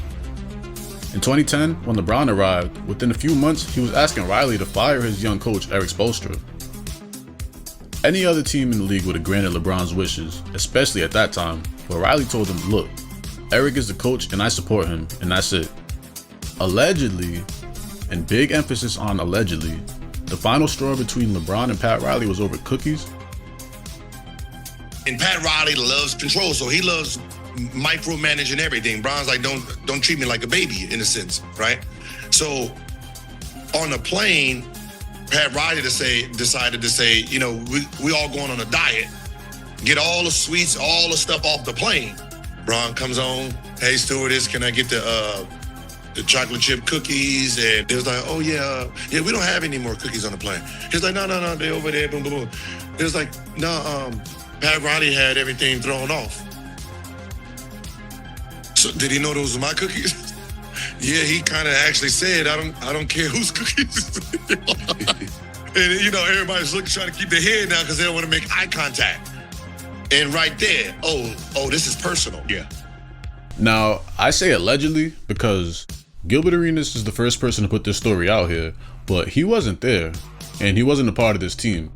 [SPEAKER 1] In 2010, when LeBron arrived, within a few months, he was asking Riley to fire his young coach, Eric Spoelstra. Any other team in the league would have granted LeBron's wishes, especially at that time, but Riley told him, look, Eric is the coach and I support him, and that's it. Allegedly, and big emphasis on allegedly, the final straw between LeBron and Pat Riley was over cookies.
[SPEAKER 19] And Pat Riley loves control, so he loves micromanaging everything. Bron's like, don't treat me like a baby, in a sense, right? So on the plane, Pat Riley decided to say, you know, we all going on a diet. Get all the sweets, all the stuff off the plane. Bron comes on, hey stewardess, can I get the chocolate chip cookies? And it was like, oh yeah, we don't have any more cookies on the plane. He's like, no, they over there, boom, boom, boom. It was like, no, Pat Riley had everything thrown off. So did he know those were my cookies? Yeah, he kind of actually said, I don't care whose cookies. And, you know, everybody's trying to keep their head down because they don't want to make eye contact. And right there, oh, this is personal. Yeah.
[SPEAKER 1] Now, I say allegedly because Gilbert Arenas is the first person to put this story out here, but he wasn't there, and he wasn't a part of this team.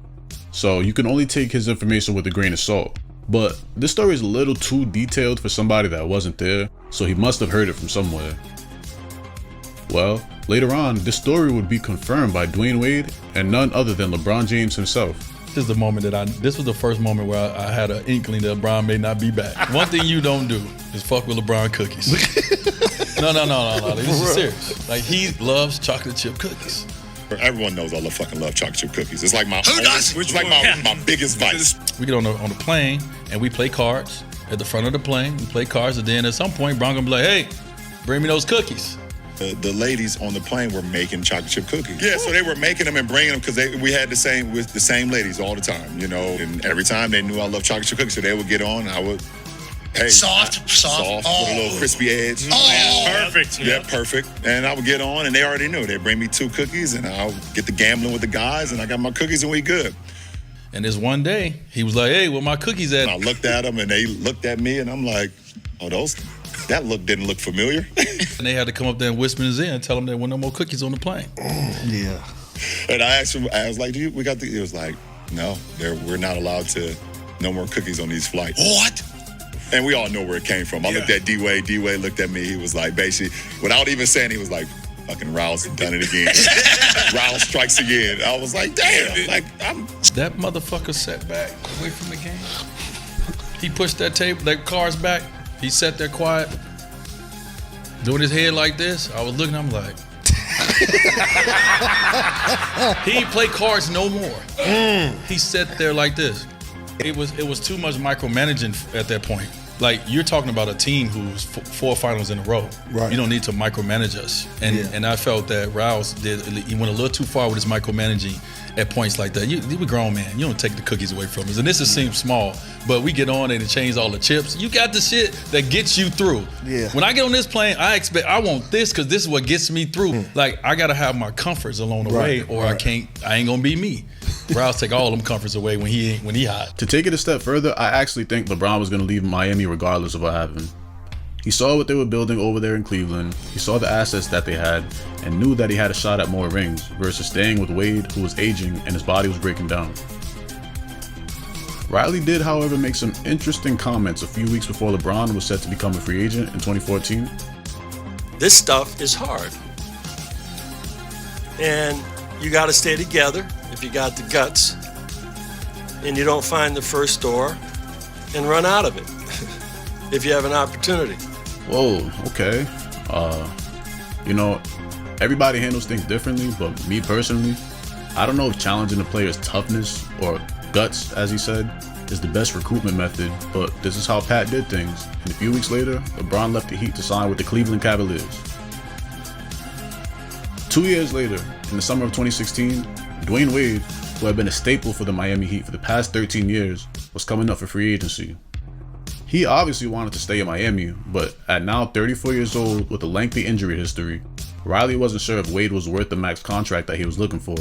[SPEAKER 1] So you can only take his information with a grain of salt. But this story is a little too detailed for somebody that wasn't there, so he must have heard it from somewhere. Well, later on, this story would be confirmed by Dwayne Wade and none other than LeBron James himself.
[SPEAKER 20] This is the moment this was the first moment where I had an inkling that LeBron may not be back. One thing you don't do is fuck with LeBron cookies. No. This is serious. Like, he loves chocolate chip cookies.
[SPEAKER 21] Everyone knows I love chocolate chip cookies. It's like my biggest vice.
[SPEAKER 20] We get on the plane and we play cards at the front of the plane. We play cards, and then at some point, Bron gonna be like, "Hey, bring me those cookies."
[SPEAKER 21] The ladies on the plane were making chocolate chip cookies. Yeah, so they were making them and bringing them because we had the same ladies all the time, you know. And every time they knew I loved chocolate chip cookies, so they would get on. I would. Hey, soft, with a little crispy edge.
[SPEAKER 19] Oh, yeah, perfect.
[SPEAKER 21] Yeah, perfect. And I would get on, and they already knew. They'd bring me 2 cookies, and I'll get the gambling with the guys, and I got my cookies, and we good.
[SPEAKER 20] And this one day, he was like, "Hey, where my cookies at?"
[SPEAKER 21] And I looked at them, and they looked at me, and I'm like, "Oh, that look didn't look familiar."
[SPEAKER 20] And they had to come up there and whisper in his ear and tell him there were no more cookies on the plane.
[SPEAKER 21] Yeah. And I asked him, I was like, "We got the?" He was like, "No, we're not allowed to. No more cookies on these flights."
[SPEAKER 19] What?
[SPEAKER 21] And we all know where it came from. I looked at D-Wade. D-Wade looked at me. He was like, basically, without even saying, he was like, "Fucking Rouse done it again." Rouse strikes again. I was like, damn.
[SPEAKER 20] That motherfucker sat back away from the game. He pushed that cards back. He sat there quiet, doing his head like this. I was looking, I'm like, he ain't play cards no more. He sat there like this. It was too much micromanaging at that point. Like, you're talking about a team who's 4 finals in a row. Right. You don't need to micromanage us. And I felt that Rouse he went a little too far with his micromanaging at points like that. You a grown man. You don't take the cookies away from us. And this seems small, but we get on it and change all the chips. You got the shit that gets you through. Yeah. When I get on this plane, I want this because this is what gets me through. Like, I gotta have my comforts along the way, or I ain't gonna be me. Rouse take all them comforts away when he hot.
[SPEAKER 1] To take it a step further, I actually think LeBron was going to leave Miami regardless of what happened. He saw what they were building over there in Cleveland, he saw the assets that they had, and knew that he had a shot at more rings versus staying with Wade, who was aging and his body was breaking down. Riley did, however, make some interesting comments a few weeks before LeBron was set to become a free agent in 2014.
[SPEAKER 17] This stuff is hard. And you got to stay together if you got the guts, and you don't find the first door and run out of it if you have an opportunity.
[SPEAKER 1] Whoa, okay. You know, everybody handles things differently, but me personally, I don't know if challenging a player's toughness or guts, as he said, is the best recruitment method, but this is how Pat did things. And a few weeks later, LeBron left the Heat to sign with the Cleveland Cavaliers. 2 years later, in the summer of 2016, Dwayne Wade, who had been a staple for the Miami Heat for the past 13 years, was coming up for free agency. He obviously wanted to stay in Miami, but at now 34 years old with a lengthy injury history, Riley wasn't sure if Wade was worth the max contract that he was looking for.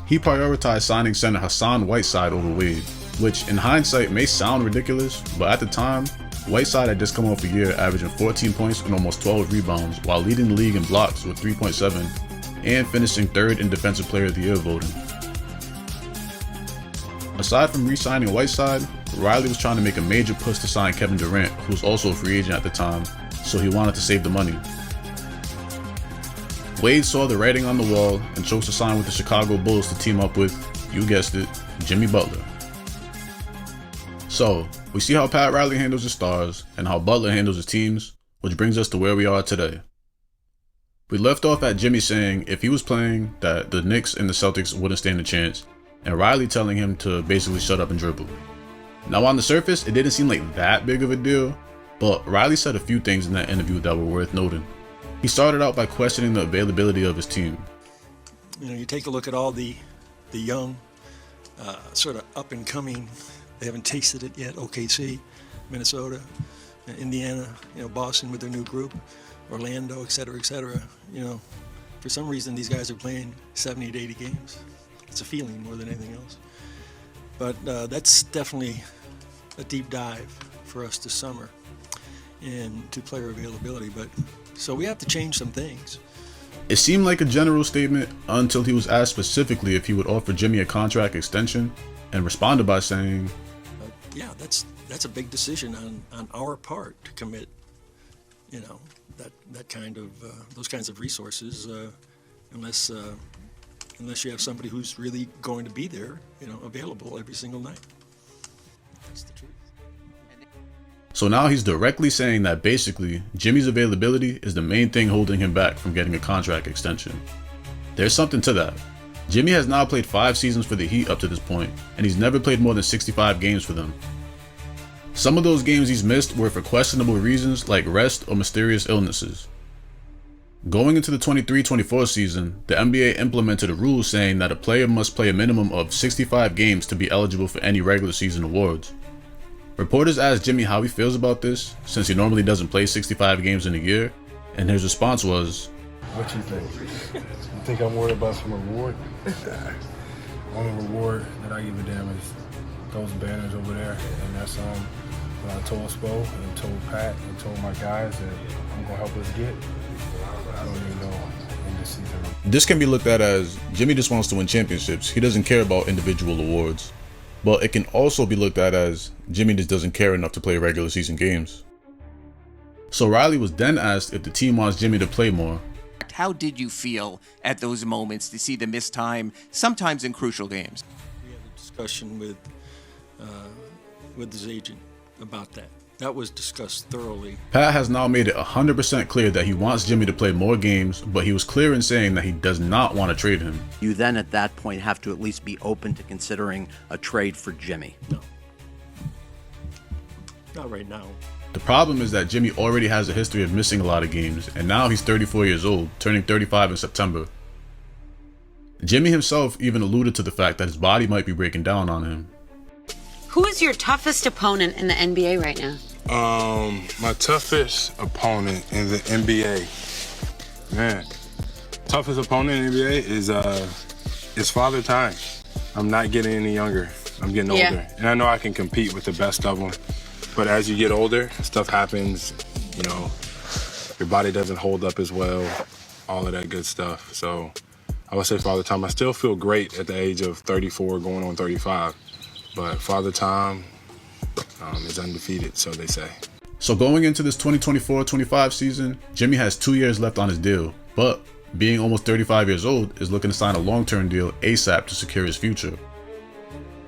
[SPEAKER 1] He prioritized signing center Hassan Whiteside over Wade, which in hindsight may sound ridiculous, but at the time, Whiteside had just come off a year averaging 14 points and almost 12 rebounds while leading the league in blocks with 3.7 and finishing 3rd in Defensive Player of the Year voting. Aside from re-signing Whiteside, Riley was trying to make a major push to sign Kevin Durant, who was also a free agent at the time, so he wanted to save the money. Wade saw the writing on the wall and chose to sign with the Chicago Bulls to team up with, you guessed it, Jimmy Butler. So, we see how Pat Riley handles his stars and how Butler handles his teams, which brings us to where we are today. We left off at Jimmy saying if he was playing that the Knicks and the Celtics wouldn't stand a chance, and Riley telling him to basically shut up and dribble. Now on the surface, it didn't seem like that big of a deal, but Riley said a few things in that interview that were worth noting. He started out by questioning the availability of his team.
[SPEAKER 17] You know, you take a look at all the young, sort of up and coming, they haven't tasted it yet, OKC, Minnesota, Indiana, Boston with their new group. Orlando, et cetera, for some reason these guys are playing 70 to 80 games. It's a feeling more than anything else. But that's definitely a deep dive for us this summer into player availability. But so we have to change some things.
[SPEAKER 1] It seemed like a general statement until he was asked specifically if he would offer Jimmy a contract extension, and responded by saying,
[SPEAKER 17] yeah, that's a big decision on our part to commit, that kind of those kinds of resources, unless you have somebody who's really going to be there, available every single night. That's the truth.
[SPEAKER 1] So now he's directly saying that basically Jimmy's availability is the main thing holding him back from getting a contract extension. There's something to that. Jimmy has now played 5 seasons for the Heat up to this point, and he's never played more than 65 games for them. Some of those games he's missed were for questionable reasons like rest or mysterious illnesses. Going into the 23-24 season, the NBA implemented a rule saying that a player must play a minimum of 65 games to be eligible for any regular season awards. Reporters asked Jimmy how he feels about this, since he normally doesn't play 65 games in a year, and his response was,
[SPEAKER 2] "What you think? You think I'm worried about some reward? Only reward that I give a damn is those banners over there, and that's what I told Spo and told Pat and told my guys that I'm gonna help us get. I don't even know in this season."
[SPEAKER 1] This can be looked at as Jimmy just wants to win championships. He doesn't care about individual awards. But it can also be looked at as Jimmy just doesn't care enough to play regular season games. So Riley was then asked if the team wants Jimmy to play more.
[SPEAKER 22] How did you feel at those moments to see the missed time, sometimes in crucial games?
[SPEAKER 17] We had a discussion with his agent about that. That was discussed thoroughly.
[SPEAKER 1] Pat has now made it 100% clear that he wants Jimmy to play more games, but he was clear in saying that he does not want to trade him.
[SPEAKER 23] You then at that point have to at least be open to considering a trade for Jimmy.
[SPEAKER 17] No. Not right now.
[SPEAKER 1] The problem is that Jimmy already has a history of missing a lot of games, and now he's 34 years old, turning 35 in September. Jimmy himself even alluded to the fact that his body might be breaking down on him.
[SPEAKER 24] Who is your toughest opponent in the NBA right now?
[SPEAKER 2] My toughest opponent in the NBA, toughest opponent in the NBA is Father Time. I'm not getting any younger. I'm getting older, and I know I can compete with the best of them. But as you get older, stuff happens. Your body doesn't hold up as well. All of that good stuff. So I would say Father Time. I still feel great at the age of 34, going on 35. But Father Time is undefeated, so they say.
[SPEAKER 1] So going into this 2024-25 season, Jimmy has 2 years left on his deal, but being almost 35 years old, is looking to sign a long-term deal ASAP to secure his future.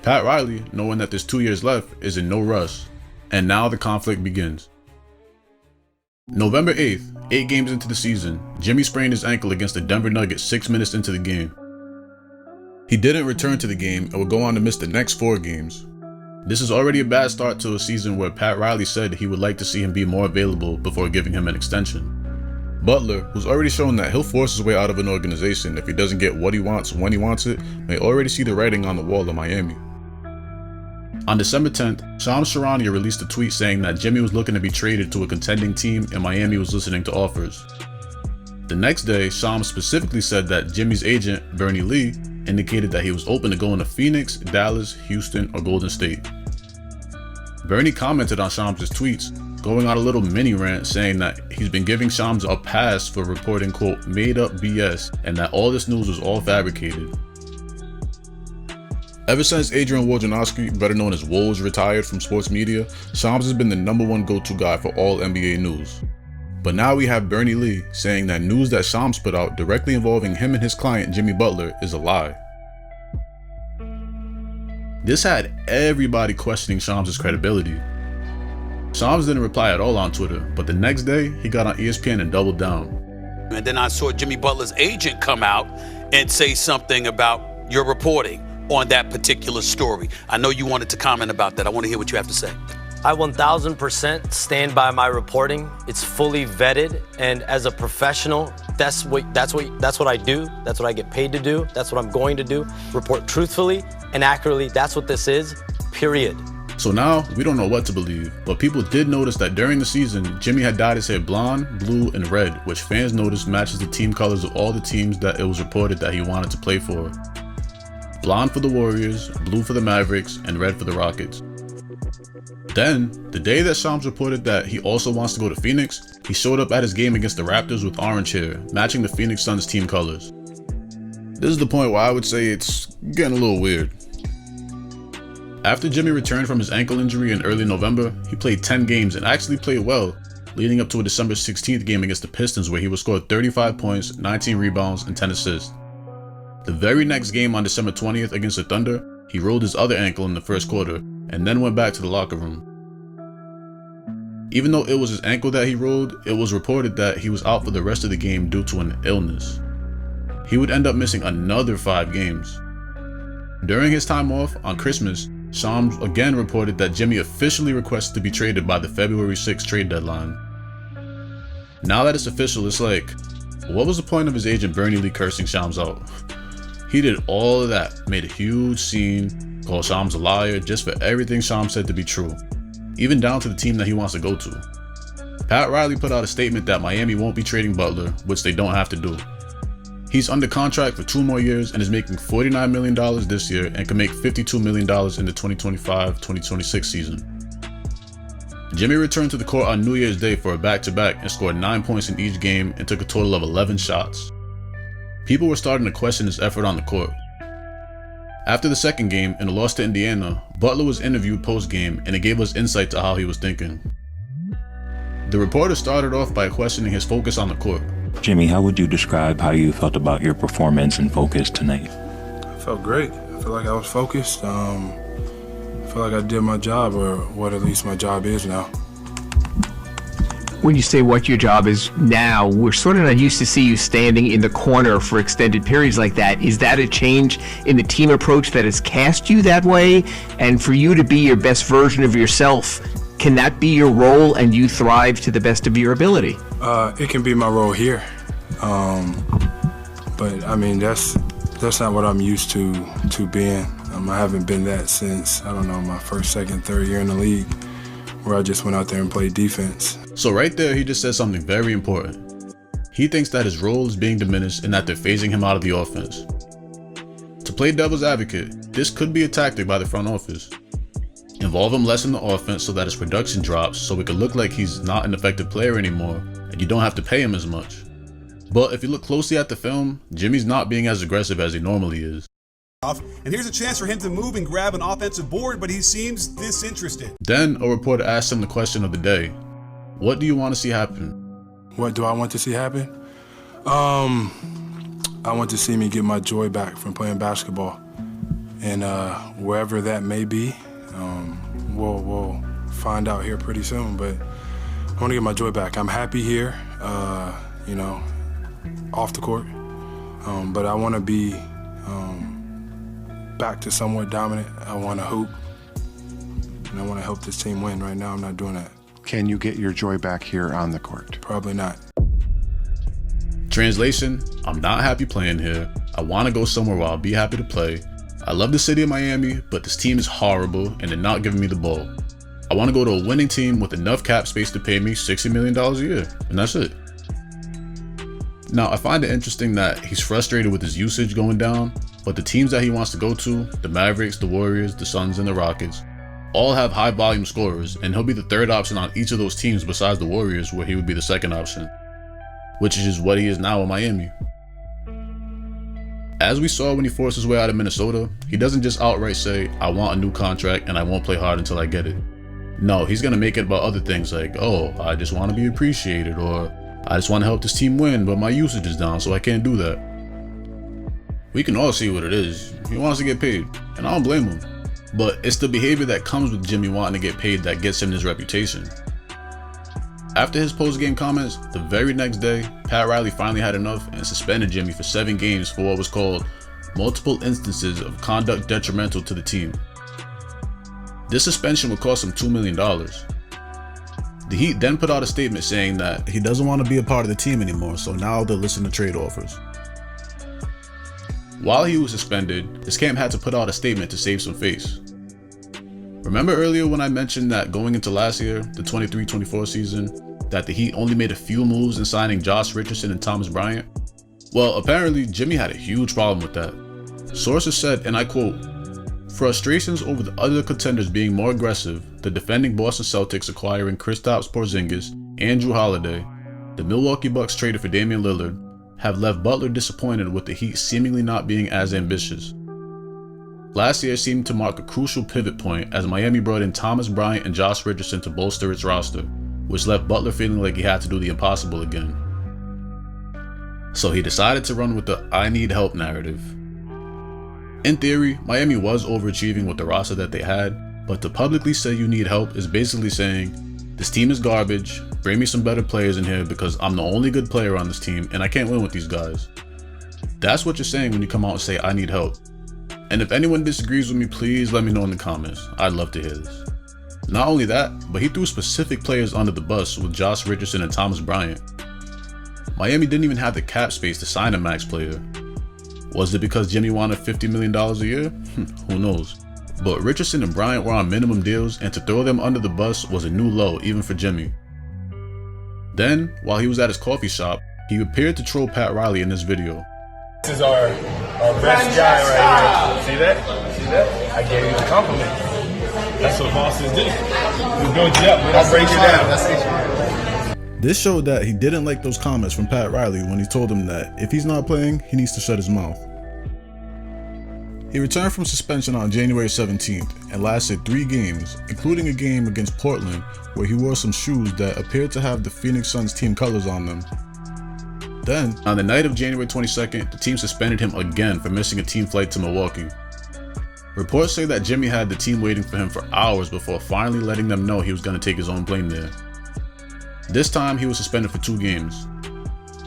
[SPEAKER 1] Pat Riley, knowing that there's 2 years left, is in no rush, and now the conflict begins. November 8th, 8 games into the season, Jimmy sprained his ankle against the Denver Nuggets 6 minutes into the game. He didn't return to the game and would go on to miss the next 4 games. This is already a bad start to a season where Pat Riley said he would like to see him be more available before giving him an extension. Butler, who's already shown that he'll force his way out of an organization if he doesn't get what he wants when he wants it, may already see the writing on the wall in Miami. On December 10th, Shams Charania released a tweet saying that Jimmy was looking to be traded to a contending team and Miami was listening to offers. The next day, Shams specifically said that Jimmy's agent, Bernie Lee, indicated that he was open to going to Phoenix, Dallas, Houston, or Golden State. Bernie commented on Shams' tweets, going on a little mini rant saying that he's been giving Shams a pass for reporting, quote, made up BS, and that all this news was all fabricated. Ever since Adrian Wojnarowski, better known as Woj, retired from sports media, Shams has been the #1 go-to guy for all NBA news. But now we have Bernie Lee saying that news that Shams put out directly involving him and his client Jimmy Butler is a lie. This had everybody questioning Shams' credibility. Shams didn't reply at all on Twitter, but the next day he got on ESPN and doubled down.
[SPEAKER 25] And then I saw Jimmy Butler's agent come out and say something about your reporting on that particular story. I know you wanted to comment about that. I want to hear what you have to say.
[SPEAKER 26] I 1000% stand by my reporting. It's fully vetted, and as a professional, that's what I do. That's what I get paid to do. That's what I'm going to do. Report truthfully and accurately. That's what this is. Period.
[SPEAKER 1] So now, we don't know what to believe, but people did notice that during the season, Jimmy had dyed his hair blonde, blue, and red, which fans noticed matches the team colors of all the teams that it was reported that he wanted to play for. Blonde for the Warriors, blue for the Mavericks, and red for the Rockets. Then, the day that Shams reported that he also wants to go to Phoenix, he showed up at his game against the Raptors with orange hair, matching the Phoenix Suns team colors. This is the point where I would say it's getting a little weird. After Jimmy returned from his ankle injury in early November, he played 10 games and actually played well, leading up to a December 16th game against the Pistons where he would score 35 points, 19 rebounds, and 10 assists. The very next game on December 20th against the Thunder, he rolled his other ankle in the first quarter, and then went back to the locker room. Even though it was his ankle that he rolled, it was reported that he was out for the rest of the game due to an illness. He would end up missing another 5 games. During his time off, on Christmas, Shams again reported that Jimmy officially requested to be traded by the February 6th trade deadline. Now that it's official, it's like, what was the point of his agent Bernie Lee cursing Shams out? He did all of that, made a huge scene, called Shams a liar just for everything Shams said to be true, even down to the team that he wants to go to. Pat Riley put out a statement that Miami won't be trading Butler, which they don't have to do. He's under contract for 2 more years and is making $49 million this year and can make $52 million in the 2025-2026 season. Jimmy returned to the court on New Year's Day for a back-to-back and scored 9 points in each game and took a total of 11 shots. People were starting to question his effort on the court. After the second game, in a loss to Indiana, Butler was interviewed post-game and it gave us insight to how he was thinking. The reporter started off by questioning his focus on the court.
[SPEAKER 3] Jimmy, how would you describe how you felt about your performance and focus tonight?
[SPEAKER 2] I felt great. I feel like I was focused. I feel like I did my job, or what at least my job is now.
[SPEAKER 4] When you say what your job is now, we're sort of not used to see you standing in the corner for extended periods like that. Is that a change in the team approach that has cast you that way? And for you to be your best version of yourself, can that be your role and you thrive to the best of your ability?
[SPEAKER 2] It can be my role here, but I mean that's not what I'm used to being. I haven't been that since, I don't know, my first, second, third year in the league, where I just went out there and played defense.
[SPEAKER 1] So right there, he just said something very important. He thinks that his role is being diminished and that they're phasing him out of the offense. To play devil's advocate, this could be a tactic by the front office. Involve him less in the offense so that his production drops so it could look like he's not an effective player anymore and you don't have to pay him as much. But if you look closely at the film, Jimmy's not being as aggressive as he normally is.
[SPEAKER 7] And here's a chance for him to move and grab an offensive board, but he seems disinterested.
[SPEAKER 1] Then a reporter asked him the question of the day. What do you want to see happen?
[SPEAKER 2] What do I want to see happen? I want to see me get my joy back from playing basketball. And wherever that may be, we'll find out here pretty soon. But I want to get my joy back. I'm happy here, off the court. But I want to be back to somewhat dominant. I want to hoop. And I want to help this team win. Right now, I'm not doing that.
[SPEAKER 8] Can you get your joy back here on the court?
[SPEAKER 2] Probably not.
[SPEAKER 1] Translation, I'm not happy playing here. I want to go somewhere where I'll be happy to play. I love the city of Miami, but this team is horrible and they're not giving me the ball. I want to go to a winning team with enough cap space to pay me $60 million a year, and that's it. Now, I find it interesting that he's frustrated with his usage going down, but the teams that he wants to go to, the Mavericks, the Warriors, the Suns, and the Rockets, all have high volume scorers, and he'll be the third option on each of those teams besides the Warriors, where he would be the second option, which is what he is now in Miami. As we saw when he forced his way out of Minnesota, he doesn't just outright say, I want a new contract and I won't play hard until I get it. No, he's gonna make it about other things like, oh, I just want to be appreciated, or I just want to help this team win, but my usage is down, so I can't do that. We can all see what it is. He wants to get paid, and I don't blame him. But it's the behavior that comes with Jimmy wanting to get paid that gets him his reputation. After his post-game comments, the very next day, Pat Riley finally had enough and suspended Jimmy for 7 games for what was called multiple instances of conduct detrimental to the team. This suspension would cost him $2 million. The Heat then put out a statement saying that he doesn't want to be a part of the team anymore, so now they'll listen to trade offers. While he was suspended, his camp had to put out a statement to save some face. Remember earlier when I mentioned that going into last year, the 23-24 season, that the Heat only made a few moves in signing Josh Richardson and Thomas Bryant? Well, apparently Jimmy had a huge problem with that. Sources said, and I quote, "Frustrations over the other contenders being more aggressive, the defending Boston Celtics acquiring Kristaps Porzingis and Jrue Holiday, the Milwaukee Bucks traded for Damian Lillard, have left Butler disappointed with the Heat seemingly not being as ambitious. Last year seemed to mark a crucial pivot point as Miami brought in Thomas Bryant and Josh Richardson to bolster its roster, which left Butler feeling like he had to do the impossible again. So he decided to run with the 'I need help' narrative. In theory, Miami was overachieving with the roster that they had, but to publicly say you need help is basically saying, this team is garbage, bring me some better players in here because I'm the only good player on this team and I can't win with these guys. That's what you're saying when you come out and say I need help. And if anyone disagrees with me, please let me know in the comments. I'd love to hear this. Not only that, but he threw specific players under the bus with Josh Richardson and Thomas Bryant. Miami didn't even have the cap space to sign a max player. Was it because Jimmy wanted $50 million a year? Who knows. But Richardson and Bryant were on minimum deals, and to throw them under the bus was a new low even for Jimmy. Then, while he was at his coffee shop, he appeared to troll Pat Riley in this video.
[SPEAKER 16] This is our best guy right here. See that? See that? I gave you a compliment. That's what bosses do. We build you up. We don't break you down. That's it.
[SPEAKER 1] This showed that he didn't like those comments from Pat Riley when he told him that if he's not playing, he needs to shut his mouth. He returned from suspension on January 17th and lasted 3 games, including a game against Portland where he wore some shoes that appeared to have the Phoenix Suns team colors on them. Then, on the night of January 22nd, the team suspended him again for missing a team flight to Milwaukee. Reports say that Jimmy had the team waiting for him for hours before finally letting them know he was going to take his own plane there. This time, he was suspended for 2 games.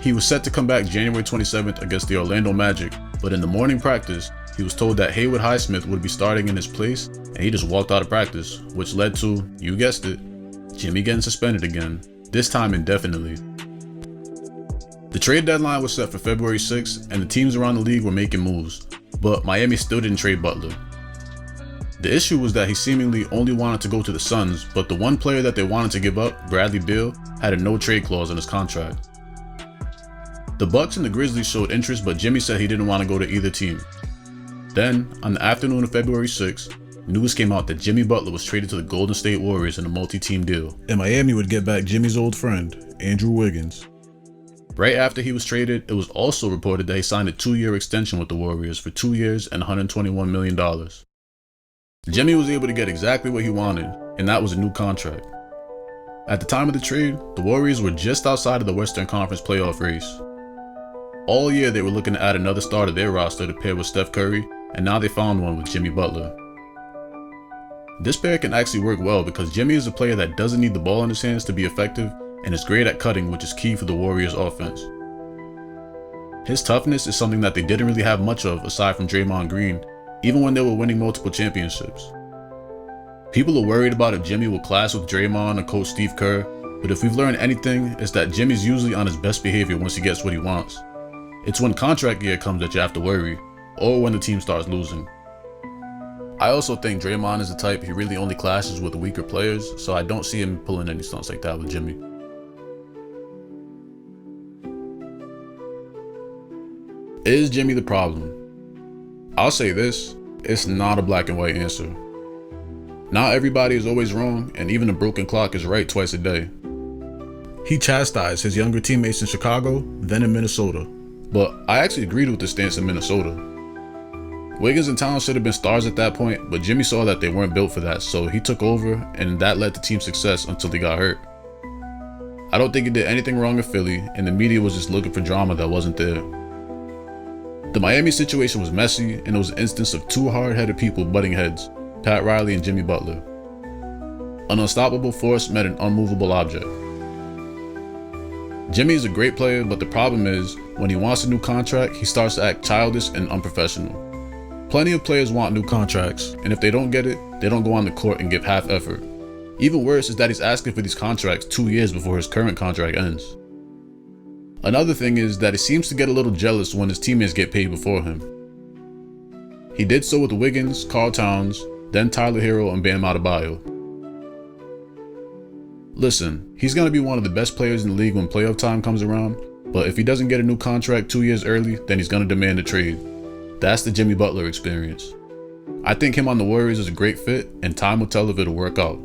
[SPEAKER 1] He was set to come back January 27th against the Orlando Magic, but in the morning practice, he was told that Haywood Highsmith would be starting in his place, and he just walked out of practice, which led to, you guessed it, Jimmy getting suspended again, this time indefinitely. The trade deadline was set for February 6th, and the teams around the league were making moves, but Miami still didn't trade Butler. The issue was that he seemingly only wanted to go to the Suns, but the one player that they wanted to give up, Bradley Beal, had a no-trade clause in his contract. The Bucks and the Grizzlies showed interest, but Jimmy said he didn't want to go to either team. Then, on the afternoon of February 6th, news came out that Jimmy Butler was traded to the Golden State Warriors in a multi-team deal, and Miami would get back Jimmy's old friend, Andrew Wiggins. Right after he was traded, it was also reported that he signed a 2-year extension with the Warriors for 2 years and $121 million. Jimmy was able to get exactly what he wanted, and that was a new contract. At the time of the trade, the Warriors were just outside of the Western Conference playoff race. All year they were looking to add another star to their roster to pair with Steph Curry, and now they found one with Jimmy Butler. This pair can actually work well because Jimmy is a player that doesn't need the ball in his hands to be effective, and is great at cutting, which is key for the Warriors' offense. His toughness is something that they didn't really have much of aside from Draymond Green, even when they were winning multiple championships. People are worried about if Jimmy will clash with Draymond or Coach Steve Kerr, but if we've learned anything, it's that Jimmy's usually on his best behavior once he gets what he wants. It's when contract year comes that you have to worry, or when the team starts losing. I also think Draymond is the type he really only clashes with weaker players, so I don't see him pulling any stunts like that with Jimmy. Is Jimmy the problem? I'll say this, it's not a black and white answer. Not everybody is always wrong, and even a broken clock is right twice a day. He chastised his younger teammates in Chicago, then in Minnesota, but I actually agreed with the stance in Minnesota. Wiggins and Towns should have been stars at that point, but Jimmy saw that they weren't built for that, so he took over, and that led to team success until he got hurt. I don't think he did anything wrong in Philly, and the media was just looking for drama that wasn't there. The Miami situation was messy, and it was an instance of 2 hard-headed people butting heads, Pat Riley and Jimmy Butler. An unstoppable force met an unmovable object. Jimmy is a great player, but the problem is, when he wants a new contract, he starts to act childish and unprofessional. Plenty of players want new contracts, and if they don't get it, they don't go on the court and give half effort. Even worse is that he's asking for these contracts 2 years before his current contract ends. Another thing is that he seems to get a little jealous when his teammates get paid before him. He did so with Wiggins, Karl Towns, then Tyler Hero and Bam Adebayo. Listen, he's going to be one of the best players in the league when playoff time comes around, but if he doesn't get a new contract 2 years early, then he's going to demand a trade. That's the Jimmy Butler experience. I think him on the Warriors is a great fit, and time will tell if it'll work out.